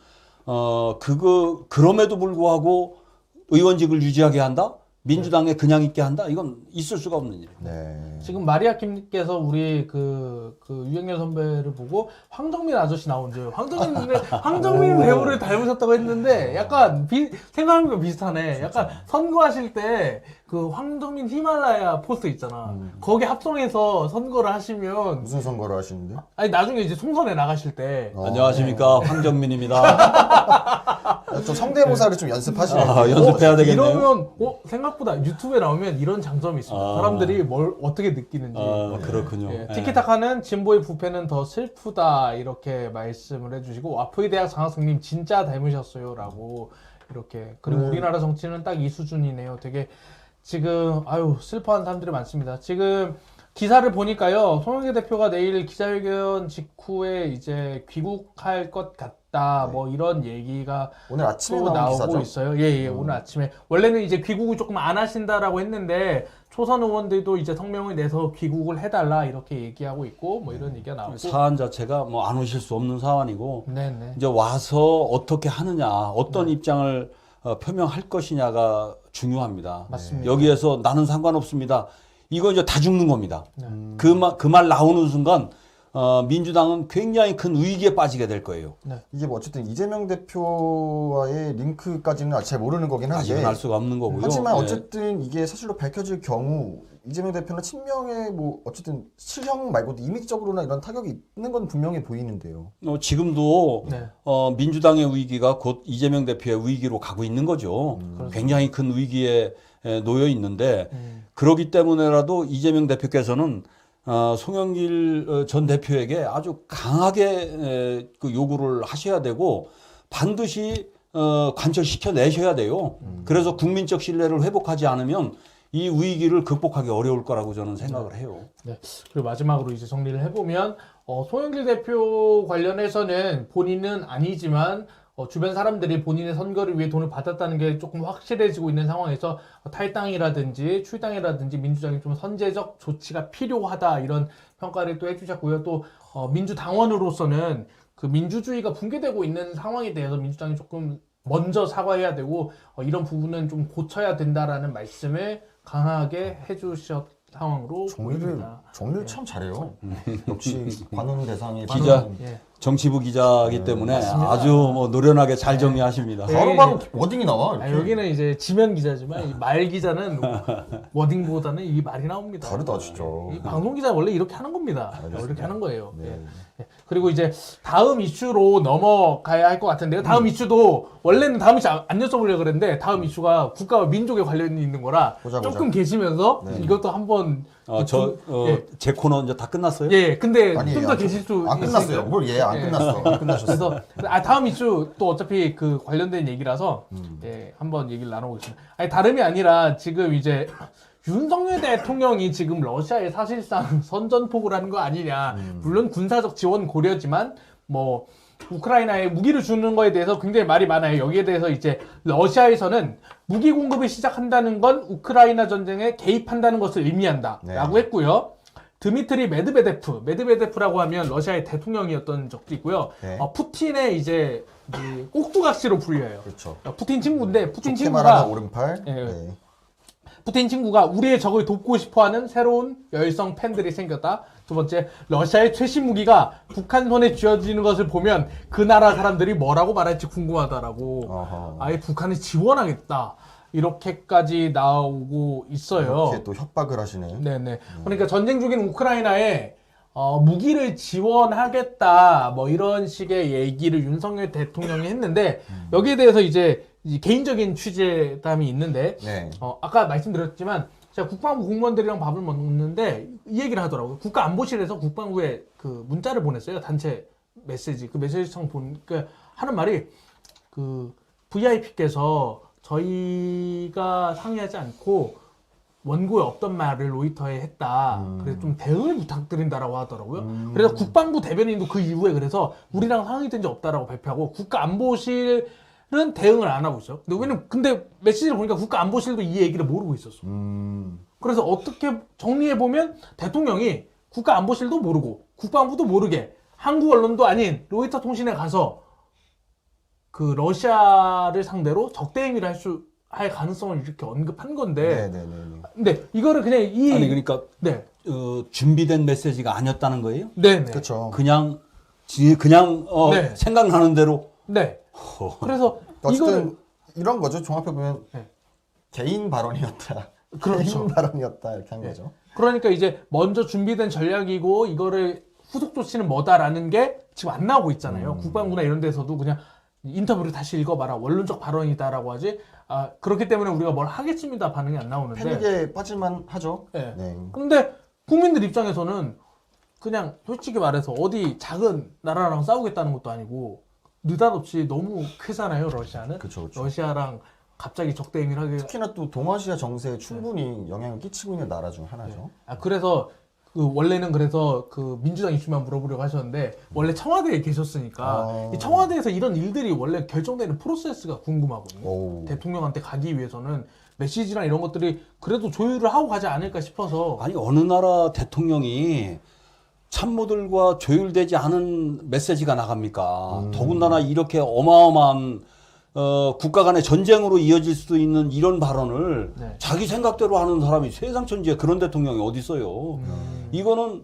그럼에도 불구하고 의원직을 유지하게 한다? 민주당에 그냥 있게 한다? 이건 있을 수가 없는 일이에요. 네. 지금 마리아 킴님께서 우리 그 유행열 선배를 보고 황정민 아저씨 나온 줄 황정민 배우를 닮으셨다고 했는데 약간 생각하는 거 비슷하네. 약간 선거하실 때 그 황정민 히말라야 포스터 있잖아. 거기 합성해서 선거를 하시면 무슨 선거를 하시는데? 아니 나중에 이제 총선에 나가실 때 안녕하십니까. 황정민입니다. 좀 성대모사를 좀 연습하시네요. 연습해야 되겠네요. 이러면 생각보다 유튜브에 나오면 이런 장점이 있습니다. 사람들이 뭘 어떻게 느끼는지. 그렇군요. 예, 티키타카는 진보의 부패는 더 슬프다 이렇게 말씀을 해주시고 와프의 대학 장학생님 진짜 닮으셨어요라고 이렇게 그리고 우리나라 정치는 딱 이 수준이네요. 되게 지금 슬퍼하는 사람들이 많습니다. 지금 기사를 보니까요, 송영길 대표가 내일 기자회견 직후에 이제 귀국할 것 같다, 뭐 이런 얘기가 오늘 아침에 또 나온 나오고 기사죠? 있어요. 예, 오늘 아침에. 원래는 이제 귀국을 조금 안 하신다라고 했는데, 초선 의원들도 이제 성명을 내서 귀국을 해달라, 이렇게 얘기하고 있고, 뭐 이런 얘기가 나오고. 사안 자체가 뭐 안 오실 수 없는 사안이고, 네네. 이제 와서 어떻게 하느냐, 어떤 입장을 표명할 것이냐가 중요합니다. 맞습니다. 여기에서 나는 상관없습니다. 이거 이제 다 죽는 겁니다. 네. 그 말 나오는 순간 민주당은 굉장히 큰 위기에 빠지게 될 거예요. 이게 뭐 어쨌든 이재명 대표와의 링크까지는 아직 잘 모르는 거긴 한데 아직은 알 수가 없는 거고요. 하지만 예. 어쨌든 이게 사실로 밝혀질 경우 이재명 대표는 친명에 뭐 어쨌든 실형 말고도 이미지적으로나 이런 타격이 있는 건 분명히 보이는데요. 지금도 네. 민주당의 위기가 곧 이재명 대표의 위기로 가고 있는 거죠. 굉장히 큰 위기에 놓여 있는데 그러기 때문에라도 이재명 대표께서는 송영길 전 대표에게 아주 강하게 그 요구를 하셔야 되고 반드시 관철시켜 내셔야 돼요. 그래서 국민적 신뢰를 회복하지 않으면 이 위기를 극복하기 어려울 거라고 저는 생각을 해요. 네. 그리고 마지막으로 이제 정리를 해보면, 송영길 대표 관련해서는 본인은 아니지만, 주변 사람들이 본인의 선거를 위해 돈을 받았다는 게 조금 확실해지고 있는 상황에서 탈당이라든지 출당이라든지 민주당이 좀 선제적 조치가 필요하다 이런 평가를 또 해주셨고요. 또 민주당원으로서는 그 민주주의가 붕괴되고 있는 상황에 대해서 민주당이 조금 먼저 사과해야 되고 이런 부분은 좀 고쳐야 된다라는 말씀을 강하게 해주셨 상황으로 보입니다. 정리를 참 잘해요. 역시 관훈 대상의 기자. 예. 정치부 기자이기 때문에 맞습니다. 아주 뭐 노련하게 잘 정리하십니다. 네. 바로바로 워딩이 나와. 이렇게. 여기는 이제 지면 기자지만 이 말 기자는 워딩보다는 이 말이 나옵니다. 다르다 진짜. 이 방송 기자 원래 이렇게 하는 겁니다. 이렇게 하는 거예요. 네. 예. 그리고 이제 다음 이슈로 넘어가야 할 것 같은데요. 다음 이슈도 원래는 다음 이슈 안 여쭤보려고 그랬는데 다음 이슈가 국가와 민족에 관련이 있는 거라 보자. 조금 계시면서 이것도 한번 제 코너 이제 다 끝났어요? 예, 근데 아니에요. 좀 더 계실 수 안 끝났어요. 있으니까요. 뭘 안 끝났어. 안 끝나셨어. 그래서 다음 이슈 또 어차피 그 관련된 얘기라서 예, 한번 얘기를 나눠보겠습니다. 아니 다름이 아니라 지금 이제 윤석열 대통령이 지금 러시아에 사실상 선전포고를 하는 거 아니냐. 물론 군사적 지원 고려지만 뭐 우크라이나에 무기를 주는 거에 대해서 굉장히 말이 많아요. 여기에 대해서 이제 러시아에서는 무기 공급을 시작한다는 건 우크라이나 전쟁에 개입한다는 것을 의미한다라고 했고요. 드미트리 메드베데프라고 하면 러시아의 대통령이었던 적도 있고요. 네. 푸틴의 이제 꼭두각시로 불려요. 그렇죠. 푸틴 친구인데 푸틴 좋게 말하면 친구가 오른팔. 예. 네. 푸틴 친구가 우리의 적을 돕고 싶어하는 새로운 열성 팬들이 생겼다. 두 번째, 러시아의 최신 무기가 북한 손에 쥐어지는 것을 보면 그 나라 사람들이 뭐라고 말할지 궁금하다라고. 어허. 아예 북한을 지원하겠다. 이렇게까지 나오고 있어요. 이렇게 또 협박을 하시네. 네네. 그러니까 전쟁 중인 우크라이나에 무기를 지원하겠다. 뭐 이런 식의 얘기를 윤석열 대통령이 했는데 여기에 대해서 이제 개인적인 취재담이 있는데 네. 아까 말씀드렸지만 제가 국방부 공무원들이랑 밥을 먹는데 이 얘기를 하더라고요. 국가안보실에서 국방부에 그 문자를 보냈어요. 단체 메시지. 그 메시지창 보니까 하는 말이 그 VIP께서 저희가 상의하지 않고 원고에 없던 말을 로이터에 했다. 그래서 좀 대응을 부탁드린다라고 하더라고요. 그래서 국방부 대변인도 그 이후에 그래서 우리랑 상의된 적 없다라고 발표하고 국가안보실은 대응을 안 하고 있어요. 근데 메시지를 보니까 국가안보실도 이 얘기를 모르고 있었어. 그래서 어떻게 정리해 보면 대통령이 국가안보실도 모르고 국방부도 모르게 한국 언론도 아닌 로이터 통신에 가서 그 러시아를 상대로 적대 행위를 할 가능성을 이렇게 언급한 건데. 네네네. 근데 이거를 그냥 아니 그러니까 네. 준비된 메시지가 아니었다는 거예요? 네. 그렇죠. 그냥 네. 생각나는 대로. 네. 그래서 어쨌든 이거를 이런 거죠. 종합해 보면 네. 개인 발언이었다. 그렇죠. 개인 발언이었다 이렇게 한 거죠. 그러니까 이제 먼저 준비된 전략이고 이거를 후속 조치는 뭐다라는 게 지금 안 나오고 있잖아요. 국방부나 이런 데서도 그냥 인터뷰를 다시 읽어봐라. 원론적 발언이다라고 하지. 그렇기 때문에 우리가 뭘 하겠습니다. 반응이 안 나오는데. 패닉에 빠질만 하죠. 네. 네. 근데 국민들 입장에서는 그냥 솔직히 말해서 어디 작은 나라랑 싸우겠다는 것도 아니고 느닷없이 너무 크잖아요. 러시아는. 그쵸. 러시아랑 갑자기 적대 행위를 하게. 특히나 또 동아시아 정세에 충분히 영향을 끼치고 있는 나라 중 하나죠. 그래서 원래는 그래서 그 민주당 이슈만 물어보려고 하셨는데 원래 청와대에 계셨으니까 이 청와대에서 이런 일들이 원래 결정되는 프로세스가 궁금하거든요. 오. 대통령한테 가기 위해서는 메시지랑 이런 것들이 그래도 조율을 하고 가지 않을까 싶어서. 아니 어느 나라 대통령이 참모들과 조율되지 않은 메시지가 나갑니까? 더군다나 이렇게 어마어마한 국가 간의 전쟁으로 이어질 수도 있는 이런 발언을 네. 자기 생각대로 하는 사람이 세상 천지에 그런 대통령이 어디 있어요? 이거는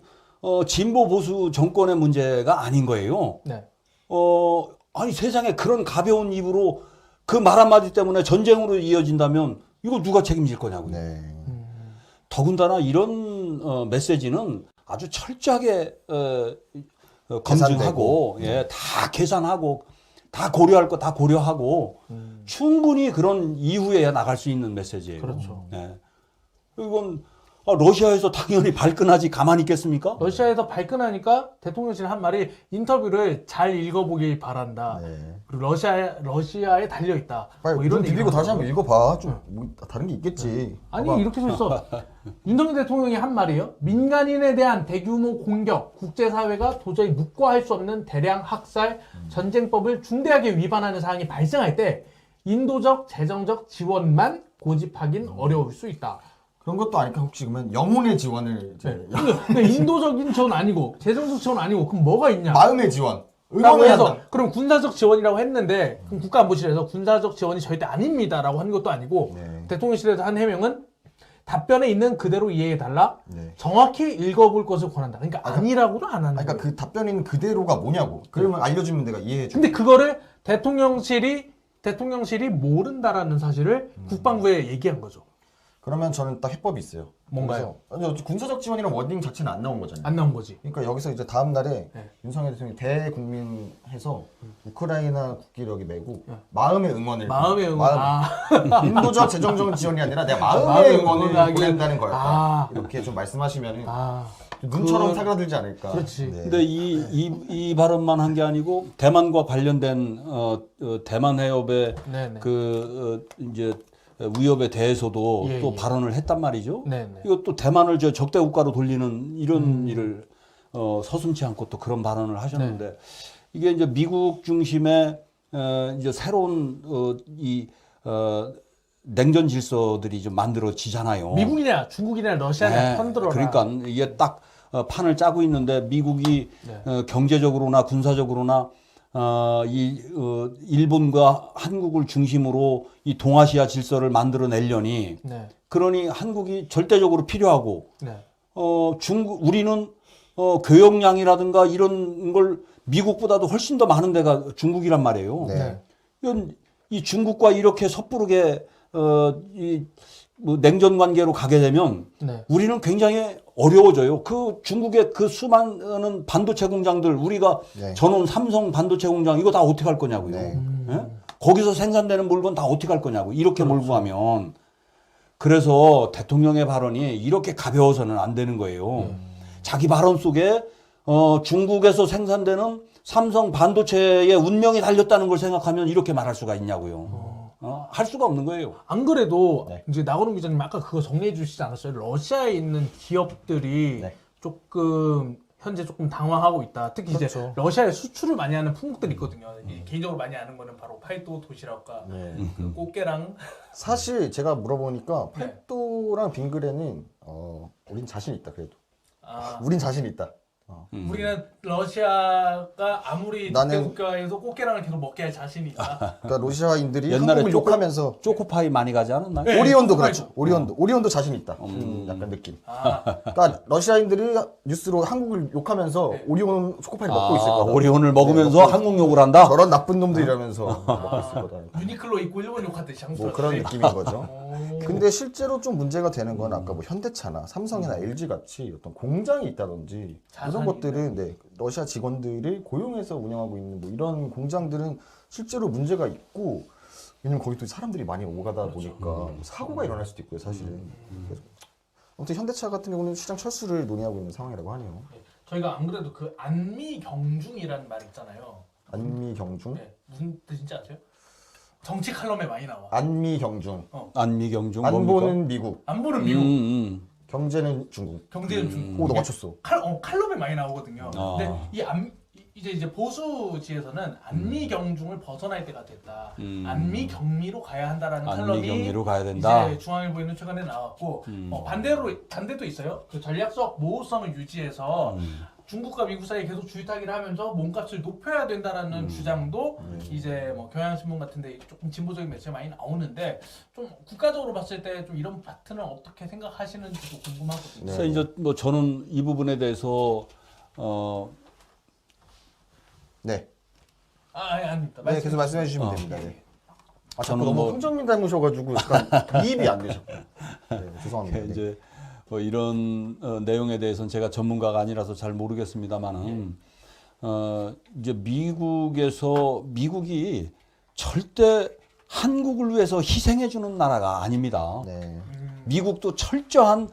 진보 보수 정권의 문제가 아닌 거예요. 네. 아니 세상에 그런 가벼운 입으로 그 말 한마디 때문에 전쟁으로 이어진다면 이거 누가 책임질 거냐고요. 네. 더군다나 이런 메시지는 아주 철저하게 검증하고 다 계산하고 다 고려할 거 다 고려하고 충분히 그런 이후에야 나갈 수 있는 메시지예요. 그렇죠. 예. 이건 러시아에서 당연히 발끈하지 가만히 있겠습니까? 러시아에서 발끈하니까 대통령실 한 말이 인터뷰를 잘 읽어보길 바란다. 네. 그리고 러시아에 달려 있다. 빨리 뭐 이런 이런 비비고 얘기가 다시 한번 읽어봐. 좀 뭐 다른 게 있겠지. 아니 봐봐. 이렇게 써 있어. 윤석열 대통령이 한 말이에요. 민간인에 대한 대규모 공격, 국제사회가 도저히 묵과할 수 없는 대량 학살, 전쟁법을 중대하게 위반하는 사항이 발생할 때 인도적, 재정적 지원만 고집하긴 어려울 수 있다. 그런 것도 아니까 혹시 그러면 영혼의 지원을 이제 근데 인도적인 지원 아니고 재정적 지원 아니고 그럼 뭐가 있냐? 마음의 지원. 라고 응원을 해서 한다. 그럼 군사적 지원이라고 했는데 그럼 국가안보실에서 군사적 지원이 절대 아닙니다라고 하는 것도 아니고 네. 대통령실에서 한 해명은 답변에 있는 그대로 이해해달라. 네. 정확히 읽어볼 것을 권한다. 그러니까 아니라고도 안 하는 그러니까 거예요. 그 답변인 그대로가 뭐냐고. 그러면 알려주면 내가 이해해줘. 근데 그거를 대통령실이 모른다라는 사실을 국방부에 얘기한 거죠. 그러면 저는 딱 해법이 있어요. 뭔가요? 그래서 아니, 군사적 지원이란 워딩 자체는 안 나온 거잖아요. 안 나온 거지. 그러니까 여기서 이제 다음 날에 네. 윤석열 대통령이 대국민해서 우크라이나 국기력이 메고 마음의 응원을 마음의 응원. 인도적 재정적 지원이 아니라 내가 마음의 마음의 응원을 응원을 보낸다는 거였다. 아. 이렇게 좀 말씀하시면은 아, 눈처럼 사그라들지 않을까. 그렇지. 네. 근데 이 발언만 한 게 아니고 대만과 관련된 대만 해협의 네네. 이제 위협에 대해서도 예, 또 예. 발언을 했단 말이죠. 네네. 이거 또 대만을 적대 국가로 돌리는 이런 일을 서슴지 않고 또 그런 발언을 하셨는데 네. 이게 이제 미국 중심의 이제 새로운 냉전 질서들이 좀 만들어지잖아요. 미국이냐 중국이냐 러시아냐 편들어라. 그러니까 이게 딱 판을 짜고 있는데 미국이 네. 경제적으로나 군사적으로나 일본과 한국을 중심으로 이 동아시아 질서를 만들어내려니 네. 그러니 한국이 절대적으로 필요하고 네. 우리는 교역량이라든가 이런 걸 미국보다도 훨씬 더 많은 데가 중국이란 말이에요. 네. 이건 이 중국과 이렇게 섣부르게 뭐 냉전 관계로 가게 되면 네. 우리는 굉장히 어려워져요. 그 중국의 그 수많은 반도체 공장들 우리가 네. 전원 삼성 반도체 공장 이거 다 어떻게 할 거냐고요. 네. 예? 거기서 생산되는 물건 다 어떻게 할 거냐고. 이렇게 몰고 가면. 그래서 대통령의 발언이 이렇게 가벼워서는 안 되는 거예요. 자기 발언 속에 중국에서 생산되는 삼성 반도체의 운명이 달렸다는 걸 생각하면 이렇게 말할 수가 있냐고요. 할 수가 없는 거예요. 안 그래도 네. 이제 나고름 기자님 아까 그거 정리해 주시지 않았어요? 러시아에 있는 기업들이 네. 조금 현재 조금 당황하고 있다. 특히 이제 그렇죠. 러시아에 수출을 많이 하는 품목들이 있거든요. 개인적으로 많이 아는 거는 바로 파이도 도시락과 네. 그 꽃게랑 사실 제가 물어보니까 네. 팔도랑 빙그레는 우린 자신 있다 그래도. 아, 우린 자신 있다. 우리는 러시아가 아무리 나는- 국가에서 꽃게랑을 계속 먹게 할 자신이 있다. 그러니까 러시아인들이 옛날에 한국을 욕하면서 초코파이 많이 가지 않았나요? 네. 오리온도 초코파이도. 그렇죠. 오리온도 자신 있다. 약간 느낌. 아, 그러니까 러시아인들이 뉴스로 한국을 욕하면서 네. 오리온 초코파이 먹고 있을 거다. 오리온을 먹으면서 네, 먹고 한국 욕을 한다? 저런 나쁜 놈들이라면서 먹고 있을 거다. 유니클로 입고 일본 욕하듯이 뭐 향수. 그런 느낌인 거죠. 오. 근데 실제로 좀 문제가 되는 건 아까 뭐 현대차나 삼성이나 LG 같이 어떤 공장이 있다든지 이런 자산이 것들은 네, 러시아 직원들을 고용해서 운영하고 있는 뭐 이런 공장들은 실제로 문제가 있고 왜냐면 거기 또 사람들이 많이 오가다 보니까 사고가 일어날 수도 있고요, 사실은. 그래서 아무튼 현대차 같은 경우는 시장 철수를 논의하고 있는 상황이라고 하네요. 네. 저희가 안 그래도 그 안미경중이라는 말 있잖아요. 안미경중, 네, 무슨 뜻인지 아세요? 정치 칼럼에 많이 나와. 안미경중, 안미경중 안보는 미국, 안보는 미국, 경제는 중국. 경제는 중국. 오, 너 이게 맞췄어. 칼럼에 많이 나오거든요. 아. 근데 이제 보수지에서는 안미경중을 벗어날 때가 됐다. 안미경미로 가야 한다라는 칼럼이 안미경미로 가야 된다. 이제 중앙일보에는 최근에 나왔고 반대도 있어요. 그 전략적 모호성을 유지해서 중국과 미국 사이에 계속 줄타기를 하면서 몸값을 높여야 된다라는 주장도 이제 뭐 경향신문 같은데 조금 진보적인 매체가 많이 나오는데 좀 국가적으로 봤을 때 좀 이런 파트는 어떻게 생각하시는지도 궁금하거든요. 네. 그래서 이제 뭐 저는 이 부분에 대해서 네. 아닙니다. 네, 계속 말씀해 주시면 됩니다. 네. 아, 자꾸 저는 너무 뭐- 황정민 닮으셔가지고 약간 이입이 안 되죠. 네, 죄송합니다. 네. 이제 뭐 이런 내용에 대해서는 제가 전문가가 아니라서 잘 모르겠습니다만은 이제 미국이 절대 한국을 위해서 희생해주는 나라가 아닙니다. 네. 미국도 철저한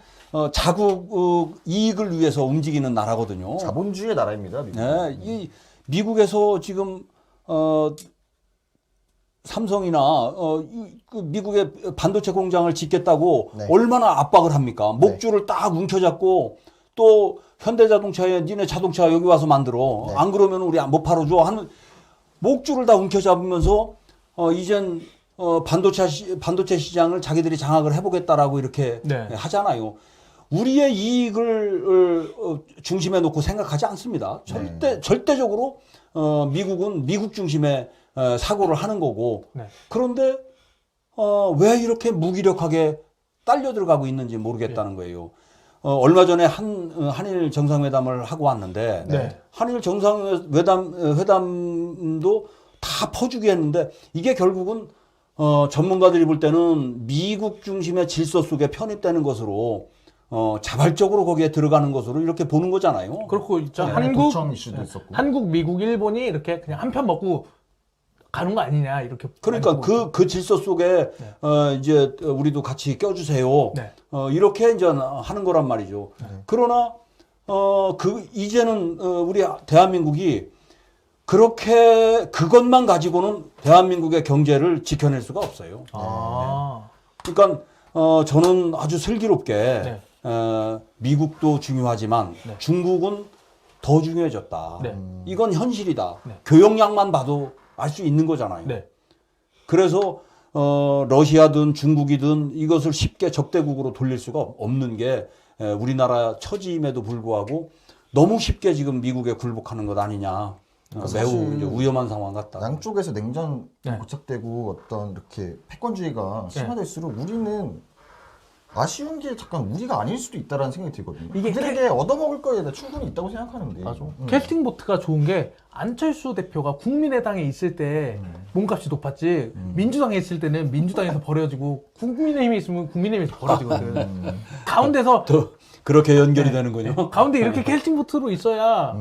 자국 이익을 위해서 움직이는 나라거든요. 자본주의 나라입니다. 미국. 네, 이 미국에서 지금 삼성이나 그 미국의 반도체 공장을 짓겠다고 네. 얼마나 압박을 합니까? 목줄을 딱 움켜잡고 또 현대자동차에 니네 자동차 여기 와서 만들어. 네. 안 그러면 우리 못 팔아줘 하는 목줄을 다 움켜잡으면서 이젠 반도체 시장을 자기들이 장악을 해보겠다라고 이렇게 네. 하잖아요. 우리의 이익을 중심에 놓고 생각하지 않습니다. 절대적으로 미국은 미국 중심의 사고를 하는 거고. 네. 그런데 왜 이렇게 무기력하게 딸려 들어가고 있는지 모르겠다는 거예요. 얼마 전에 한일 정상회담을 하고 왔는데 네. 한일 정상회담도 다 퍼주기 했는데 이게 결국은 전문가들이 볼 때는 미국 중심의 질서 속에 편입되는 것으로 자발적으로 거기에 들어가는 것으로 이렇게 보는 거잖아요. 그렇고 있죠. 네, 한국, 독점 이슈도 있었고. 한국, 미국, 일본이 이렇게 그냥 한 편 먹고 가는 거 아니냐 이렇게. 그러니까 많이 보고 그 질서 속에 이제 우리도 같이 껴주세요. 네. 이렇게 이제 하는 거란 말이죠. 그러나 이제는 우리 대한민국이 그렇게 그것만 가지고는 대한민국의 경제를 지켜낼 수가 없어요. 아. 그러니까 저는 아주 슬기롭게 네. 미국도 중요하지만 네. 중국은 더 중요해졌다. 네. 이건 현실이다. 네. 교역량만 봐도 알 수 있는 거잖아요. 네. 그래서 러시아든 중국이든 이것을 쉽게 적대국으로 돌릴 수가 없는 게 우리나라 처지임에도 불구하고 너무 쉽게 지금 미국에 굴복하는 것 아니냐. 매우 사실 이제 위험한 상황 같다. 양쪽에서 냉전 네. 고착되고 어떤 이렇게 패권주의가 심화될수록 우리는 아쉬운 게 잠깐 우리가 아닐 수도 있다라는 생각이 들거든요. 이게 그들에게 얻어먹을 거에 대해 충분히 있다고 생각하는데. 맞아. 캐스팅 보트가 좋은 게 안철수 대표가 국민의당에 있을 때 몸값이 높았지 민주당에 있을 때는 민주당에서 버려지고 국민의힘에 있으면 국민의힘에서 버려지거든. 가운데서 그렇게 연결이 되는군요. 가운데 이렇게 캐스팅 보트로 있어야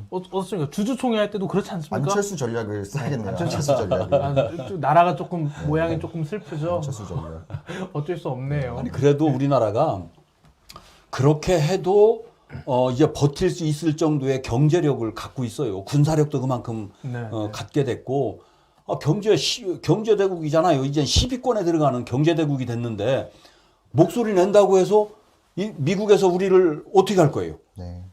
어떻습니까? 주주총회 할 때도 그렇지 않습니까? 안철수 전략을 써야겠네요. 안철수 안철수 전략을. 나라가 조금 모양이 조금 슬프죠. 안철수 전략. 어쩔 수 없네요. 아니 그래도 우리나라가 그렇게 해도 이제 버틸 수 있을 정도의 경제력을 갖고 있어요. 군사력도 그만큼 네. 갖게 됐고 경제 대국이잖아요. 이제 10위권에 들어가는 경제 대국이 됐는데 목소리 낸다고 해서 미국에서 우리를 어떻게 할 거예요? 네.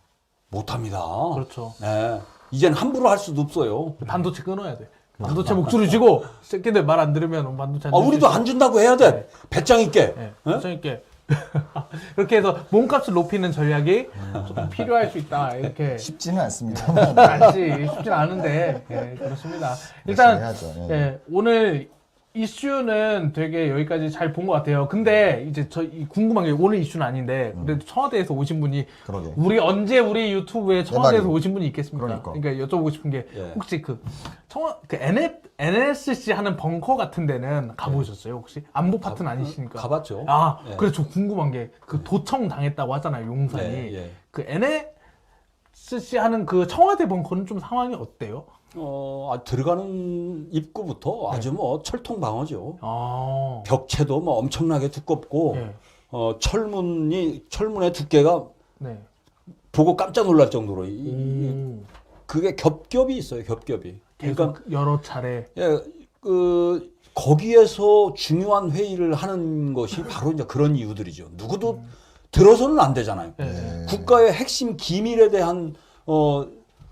못합니다. 그렇죠. 네. 이젠 함부로 할 수도 없어요. 반도체 끊어야 돼. 반도체 목줄을 쥐고 새끼들 말 안 들으면 반도체 안 우리도 안 준다고 해야 돼. 배짱 있게. 네, 배짱 있게. 그렇게 해서 몸값을 높이는 전략이 조금 필요할 수 있다. 이렇게 쉽지는 않습니다만. 쉽진 않은데 그렇습니다. 일단 해야죠. 예. 예, 오늘 이슈는 되게 여기까지 잘 본 것 같아요. 근데 이제 궁금한 게 오늘 이슈는 아닌데 그래도 청와대에서 오신 분이 그러게. 언제 우리 유튜브에 청와대에서 말이에요. 오신 분이 있겠습니까? 그러니까. 여쭤보고 싶은 게 예. 혹시 NSC 하는 벙커 같은 데는 가보셨어요? 혹시 안보 파트는 아니시니까? 가봤죠. 그래 저 궁금한 게 그 도청 당했다고 하잖아요, 용산이. 예, 예. 그 NSC 하는 그 청와대 벙커는 좀 상황이 어때요? 들어가는 입구부터 아주 뭐 철통 방어죠. 아, 벽체도 뭐 엄청나게 두껍고 예. 철문의 두께가 네. 보고 깜짝 놀랄 정도로 그게 겹겹이 있어요. 겹겹이. 계속 그러니까 여러 차례. 예, 거기에서 중요한 회의를 하는 것이 바로 이제 그런 이유들이죠. 누구도 들어서는 안 되잖아요. 네. 국가의 핵심 기밀에 대한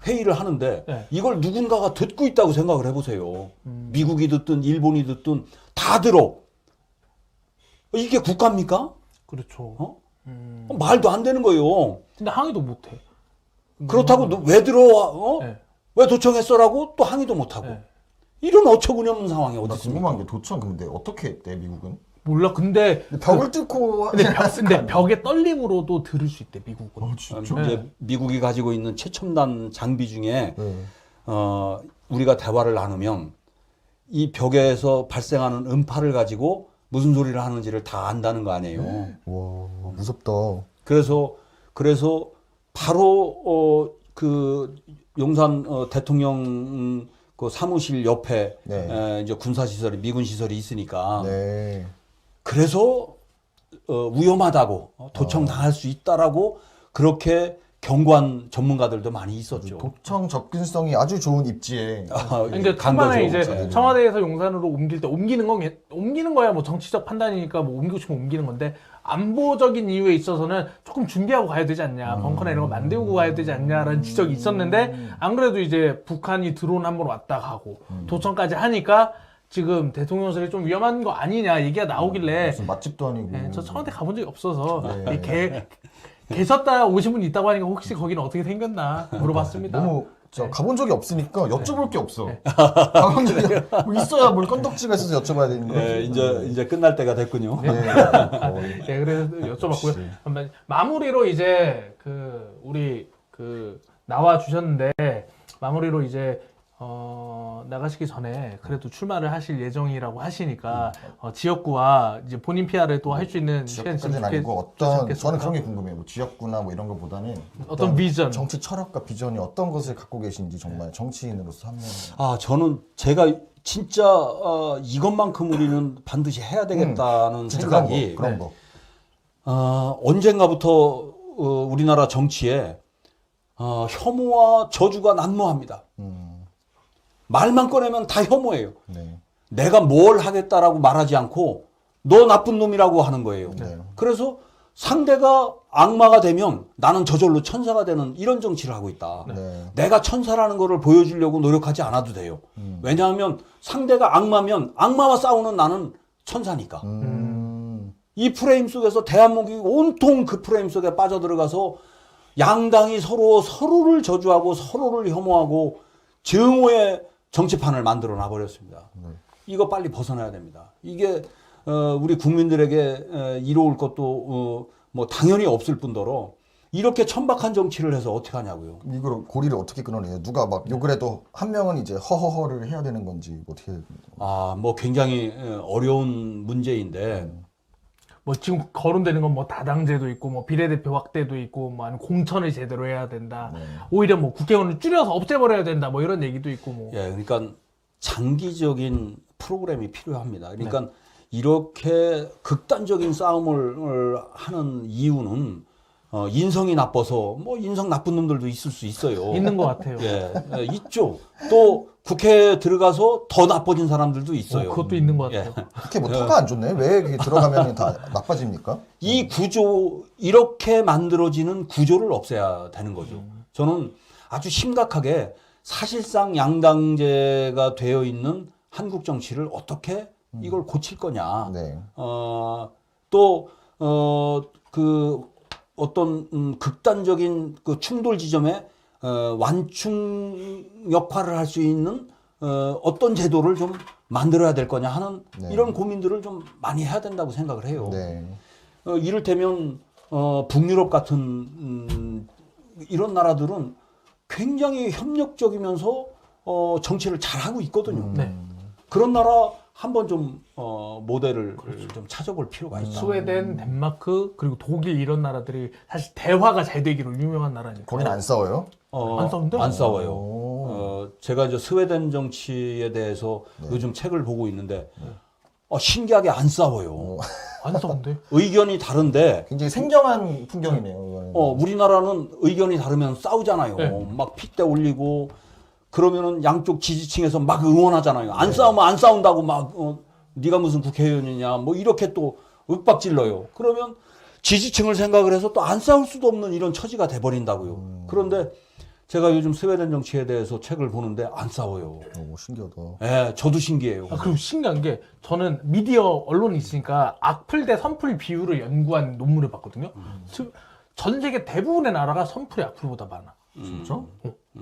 회의를 하는데 네. 이걸 누군가가 듣고 있다고 생각을 해보세요. 미국이 듣든 일본이 듣든 다 들어. 이게 국가입니까? 그렇죠. 말도 안 되는 거예요. 근데 항의도 못 해. 그렇다고 너 왜 들어와? 네. 왜 도청했어라고 또 항의도 못 하고. 네. 이런 어처구니 없는 상황이 어디 나 있습니까? 궁금한 게 도청 근데 어떻게 했대 미국은? 몰라. 근데 벽을 뚫고 근데, 하지 않았을 거 근데 아니야? 벽의 떨림으로도 들을 수 있대 미국은. 진짜? 이제 미국이 가지고 있는 최첨단 장비 중에 네. 우리가 대화를 나누면 이 벽에서 발생하는 음파를 가지고 무슨 소리를 하는지를 다 안다는 거 아니에요. 와 무섭다. 그래서 바로 그 용산 대통령 그 사무실 옆에 네. 이제 군사 시설이 미군 시설이 있으니까 네. 그래서 위험하다고 도청 당할 수 있다라고 그렇게 경고한 전문가들도 많이 있었죠. 도청 접근성이 아주 좋은 입지에 그러니까 간 초반에 거죠. 이제 네. 청와대에서 용산으로 옮길 때 옮기는 거야 뭐 정치적 판단이니까 뭐 옮기고 싶으면 옮기는 건데 안보적인 이유에 있어서는 조금 준비하고 가야 되지 않냐, 벙커나 이런 거 만들고 가야 되지 않냐라는 지적이 있었는데 안 그래도 이제 북한이 드론 한번 왔다 가고 도청까지 하니까 지금 대통령실이 좀 위험한 거 아니냐 얘기가 나오길래 무슨 맛집도 아니고. 저 청와대 가본 적이 없어서 네. 계셨다 오신 분 있다고 하니까 혹시 거기는 어떻게 생겼나 물어봤습니다. 너무 저 가본 적이 없으니까 여쭤볼 게 없어. 네. 가본 적이 뭐 있어야 뭘 건덕지가 있어서 여쭤봐야 되는 거지. 이제 끝날 때가 됐군요. 네. 네, 그래서 여쭤봤고요. 한번 마무리로 이제 우리 나와 주셨는데 마무리로 이제 나가시기 전에 그래도 출마를 하실 예정이라고 하시니까 지역구와 이제 본인 PR을 또 할 수 있는 시간이 지역구까지는 좀 아니고 좋지 어떤 않겠습니까? 저는 그런 게 궁금해요. 뭐 지역구나 뭐 이런 것보다는 어떤 비전? 정치 철학과 비전이 어떤 것을 갖고 계신지 정말 정치인으로서 한 명. 저는 제가 진짜 이것만큼 우리는 반드시 해야 되겠다는 진짜 생각이 그런 거. 언젠가부터 우리나라 정치에 혐오와 저주가 난무합니다. 말만 꺼내면 다 혐오예요. 네. 내가 뭘 하겠다라고 말하지 않고 너 나쁜 놈이라고 하는 거예요. 네. 그래서 상대가 악마가 되면 나는 저절로 천사가 되는 이런 정치를 하고 있다. 네. 내가 천사라는 거를 보여주려고 노력하지 않아도 돼요. 왜냐하면 상대가 악마면 악마와 싸우는 나는 천사니까. 이 프레임 속에서 대한민국이 온통 그 프레임 속에 빠져들어가서 양당이 서로를 저주하고 서로를 혐오하고 증오의 정치판을 만들어 놔버렸습니다. 이거 빨리 벗어나야 됩니다. 이게 우리 국민들에게 이로울 것도 뭐 당연히 없을 뿐더러 이렇게 천박한 정치를 해서 어떻게 하냐고요. 이걸 고리를 어떻게 끊어내요? 누가 막 욕을 해도 한 명은 이제 허허허를 해야 되는 건지 어떻게? 뭐 굉장히 어려운 문제인데 뭐 지금 거론되는 건 뭐 다당제도 있고 뭐 비례대표 확대도 있고 뭐 아니면 공천을 제대로 해야 된다. 오히려 뭐 국회의원을 줄여서 없애버려야 된다. 뭐 이런 얘기도 있고 뭐. 예, 그러니까 장기적인 프로그램이 필요합니다. 그러니까 이렇게 극단적인 싸움을 하는 이유는 인성이 나빠서 뭐 인성 나쁜 놈들도 있을 수 있어요. 있는 것 같아요. 예, 있죠. 또 국회에 들어가서 더 나빠진 사람들도 있어요. 그것도 있는 것 같아요. 그게 뭐 터가 안 좋네. 왜 그게 들어가면 다 나빠집니까? 이 구조, 이렇게 만들어지는 구조를 없애야 되는 거죠. 저는 아주 심각하게 사실상 양당제가 되어 있는 한국 정치를 어떻게 이걸 고칠 거냐. 네. 어떤 극단적인 그 충돌 지점에 완충 역할을 할 수 있는 어떤 제도를 좀 만들어야 될 거냐 하는 네. 이런 고민들을 좀 많이 해야 된다고 생각을 해요. 네. 이를테면 북유럽 같은 이런 나라들은 굉장히 협력적이면서 정치를 잘하고 있거든요. 네. 그런 나라 한번 좀 모델을 좀 찾아볼 필요가 있다. 스웨덴, 덴마크 그리고 독일 이런 나라들이 사실 대화가 잘 되기로 유명한 나라니까. 거긴 안 싸워요? 안 싸운데? 안 싸워요. 오. 제가 이제 스웨덴 정치에 대해서 요즘 책을 보고 있는데 신기하게 안 싸워요. 안 싸운데? 의견이 다른데 굉장히 생경한 풍경이네요. 이거는. 우리나라는 의견이 다르면 싸우잖아요. 네. 막 핏대 올리고 그러면은 양쪽 지지층에서 막 응원하잖아요. 안 싸우면 안 싸운다고 막 네가 무슨 국회의원이냐 뭐 이렇게 또 윽박질러요. 그러면 지지층을 생각을 해서 또 안 싸울 수도 없는 이런 처지가 돼버린다고요. 그런데 제가 요즘 스웨덴 정치에 대해서 책을 보는데 안 싸워요. 오, 신기하다. 예, 저도 신기해요. 그리고 신기한 게 저는 미디어 언론이 있으니까 악플 대 선플 비율을 연구한 논문을 봤거든요. 전 세계 대부분의 나라가 선플이 악플보다 많아. 진짜?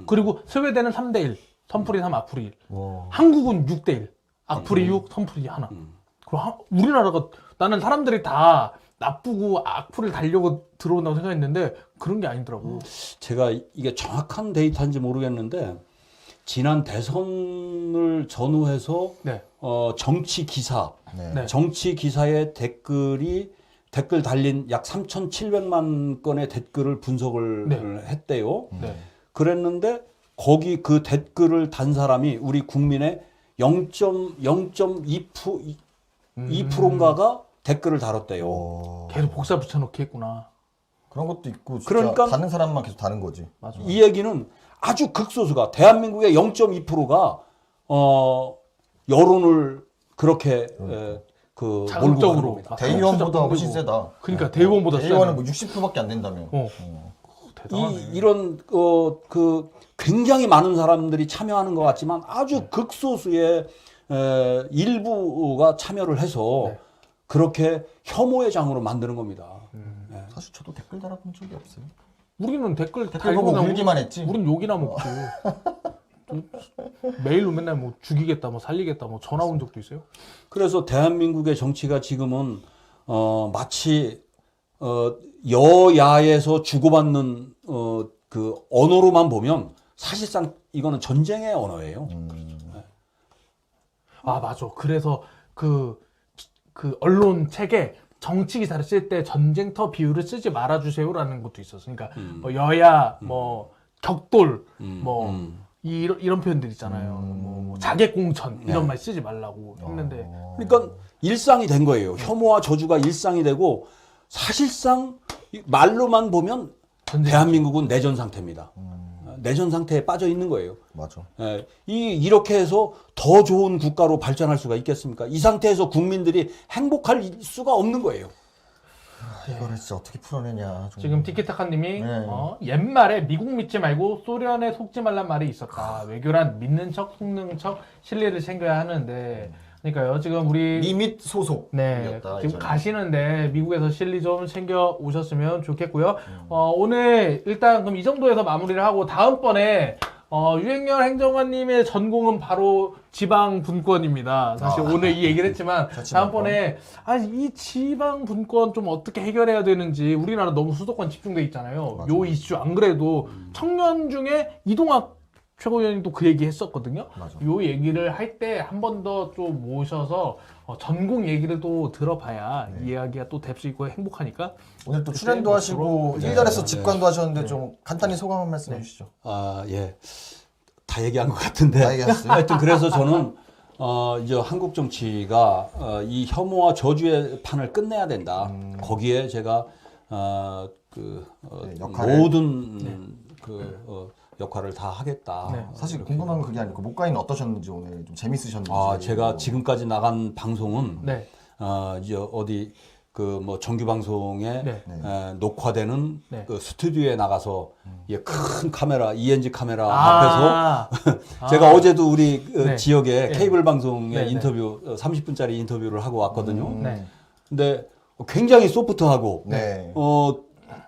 그리고 스웨덴은 3대1, 선플이 3, 악플이 1. 와. 한국은 6대1, 악플이 6, 선플이 하나. 그리고 우리나라가 나는 사람들이 다 나쁘고 악플을 달려고 들어온다고 생각했는데 그런 게 아니더라고. 제가 이게 정확한 데이터인지 모르겠는데 지난 대선을 전후해서 네. 정치 기사, 네. 정치 기사의 댓글 달린 약 3,700만 건의 댓글을 분석을 네. 했대요. 네. 그랬는데 거기 그 댓글을 단 사람이 우리 국민의 2%인가가 댓글을 달았대요. 와. 계속 복사 붙여놓기 했구나. 그런 것도 있고 진짜 그러니까 다른 사람만 계속 다른 거지. 맞아. 이 얘기는 아주 극소수가 대한민국의 0.2%가 여론을 그렇게 몰고 가는 자극적으로. 겁니다. 대의원보다 훨씬 세다. 그러니까 대의원보다 대의원은 뭐 60%밖에 안 된다며. 대단하네. 이런 굉장히 많은 사람들이 참여하는 것 같지만 아주 극소수의 일부가 참여를 해서 네. 그렇게 혐오의 장으로 만드는 겁니다. 사실 저도 댓글 달아본 적이 없어요. 우리는 댓글 댓글 보고 달고 울기만 했지. 우린 욕이나 먹지. 메일로 맨날 뭐 죽이겠다, 뭐 살리겠다, 뭐 전화 온 적도 있어요. 그래서 대한민국의 정치가 지금은 마치 여야에서 주고받는 그 언어로만 보면 사실상 이거는 전쟁의 언어예요. 아, 맞아. 그래서 그 언론 책에 정치 기사를 쓸 때 전쟁터 비유를 쓰지 말아주세요라는 것도 있었어. 그러니까 뭐 여야, 뭐 격돌, 뭐 이런 표현들 있잖아요. 뭐 자객공천 이런 말 쓰지 말라고 했는데 그러니까 일상이 된 거예요. 혐오와 저주가 일상이 되고 사실상 말로만 보면 대한민국은 내전 상태입니다. 내전 상태에 빠져 있는 거예요. 맞아. 예, 이렇게 해서 더 좋은 국가로 발전할 수가 있겠습니까? 이 상태에서 국민들이 행복할 수가 없는 거예요. 이거를 진짜 어떻게 풀어내냐. 좀. 지금 티키타카님이 네. 옛말에 미국 믿지 말고 소련에 속지 말란 말이 있었다. 외교란 믿는 척, 속는 척, 신뢰를 챙겨야 하는데, 그러니까요. 지금 우리 리밋 소속. 네, 지금 가시는데 미국에서 실리 좀 챙겨 오셨으면 좋겠고요. 오늘 일단 그럼 이 정도에서 마무리를 하고 다음번에 유행열 행정관님의 전공은 바로 지방 분권입니다. 사실 오늘 이 얘기를 했지만 다음번에 이 지방 분권 좀 어떻게 해결해야 되는지 우리나라 너무 수도권 집중돼 있잖아요. 맞아. 요 이슈 안 그래도 청년 중에 이동학 최고위원님도 그 얘기 했었거든요. 맞아. 요 얘기를 할 때 한 번 더 좀 모셔서 전공 얘기를 또 들어봐야 이 이야기가 또 될 수 있고 행복하니까. 오늘 또 그때 출연도 하시고 네. 1년에서 네. 직관도 하셨는데 좀 간단히 소감 한 말씀 해주시죠. 예. 다 얘기한 것 같은데. 다 얘기했어요? 하여튼 그래서 저는 이제 한국 정치가 이 혐오와 저주의 판을 끝내야 된다. 거기에 제가 네, 역할을. 모든 역할을 다 하겠다. 네. 사실 궁금한 건 그게 아니고 목가인 어떠셨는지 오늘 좀 재밌으셨는지. 제가 지금까지 나간 방송은 네. 이제 어디 뭐 정규 방송에 네. 녹화되는 네. 그 스튜디오에 나가서 큰 카메라, ENG 카메라 아. 앞에서 제가 어제도 우리 네. 지역에 네. 케이블 방송에 네, 네. 인터뷰 30분짜리 인터뷰를 하고 왔거든요. 네. 근데 굉장히 소프트하고 네.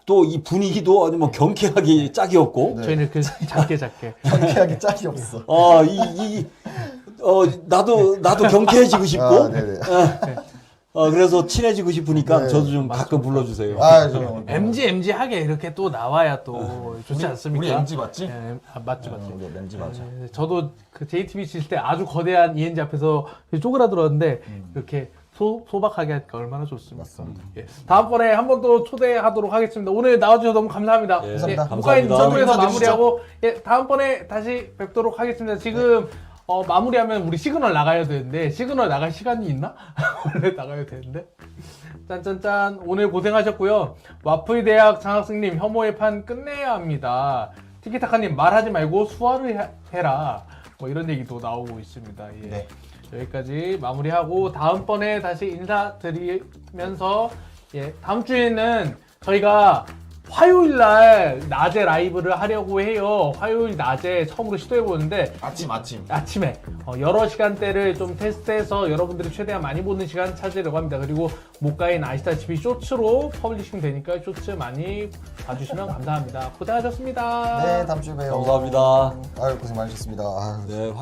또 이 분위기도 아주 뭐 경쾌하기 짝이 없고 네. 저희는 그 작게. 경쾌하게 짝이 없어. 나도 경쾌해지고 싶고 아, 네네. 그래서 친해지고 싶으니까 네, 저도 좀 가끔 불러주세요. MG 하게 이렇게 또 나와야 또 좋지 않습니까? 우리 MG 맞지? 네, 맞지. 우리 MG 맞아. 네, 저도 그 JTBC 있을 때 아주 거대한 ENG 앞에서 쪼그라들었는데 이렇게 소박하게 하니까 얼마나 좋습니까? 맞습니다. 예, 다음번에 한 번 더 초대하도록 하겠습니다. 오늘 나와주셔서 너무 감사합니다. 예, 감사합니다. 목가인 감사합니다. 인터뷰에서 인사드리시죠. 마무리하고 다음번에 다시 뵙도록 하겠습니다. 지금 마무리하면 우리 시그널 나가야 되는데 시그널 나갈 시간이 있나? 원래 나가야 되는데 짠짠짠 오늘 고생하셨고요. 와플 대학 장학생님 혐오의 판 끝내야 합니다. 티키타카님 말하지 말고 수화를 해라. 뭐 이런 얘기도 나오고 있습니다. 예. 네. 여기까지 마무리하고 다음번에 다시 인사드리면서 다음 주에는 저희가 화요일 날 낮에 라이브를 하려고 해요. 화요일 낮에 처음으로 시도해 보는데 아침에 여러 시간대를 좀 테스트해서 여러분들이 최대한 많이 보는 시간 찾으려고 합니다. 그리고 목가인 아시다시피 쇼츠로 퍼블리싱 되니까 쇼츠 많이 봐주시면 감사합니다. 고생하셨습니다. 네, 다음 주에 봬요. 감사합니다. 아유, 고생 많으셨습니다. 아유. 네,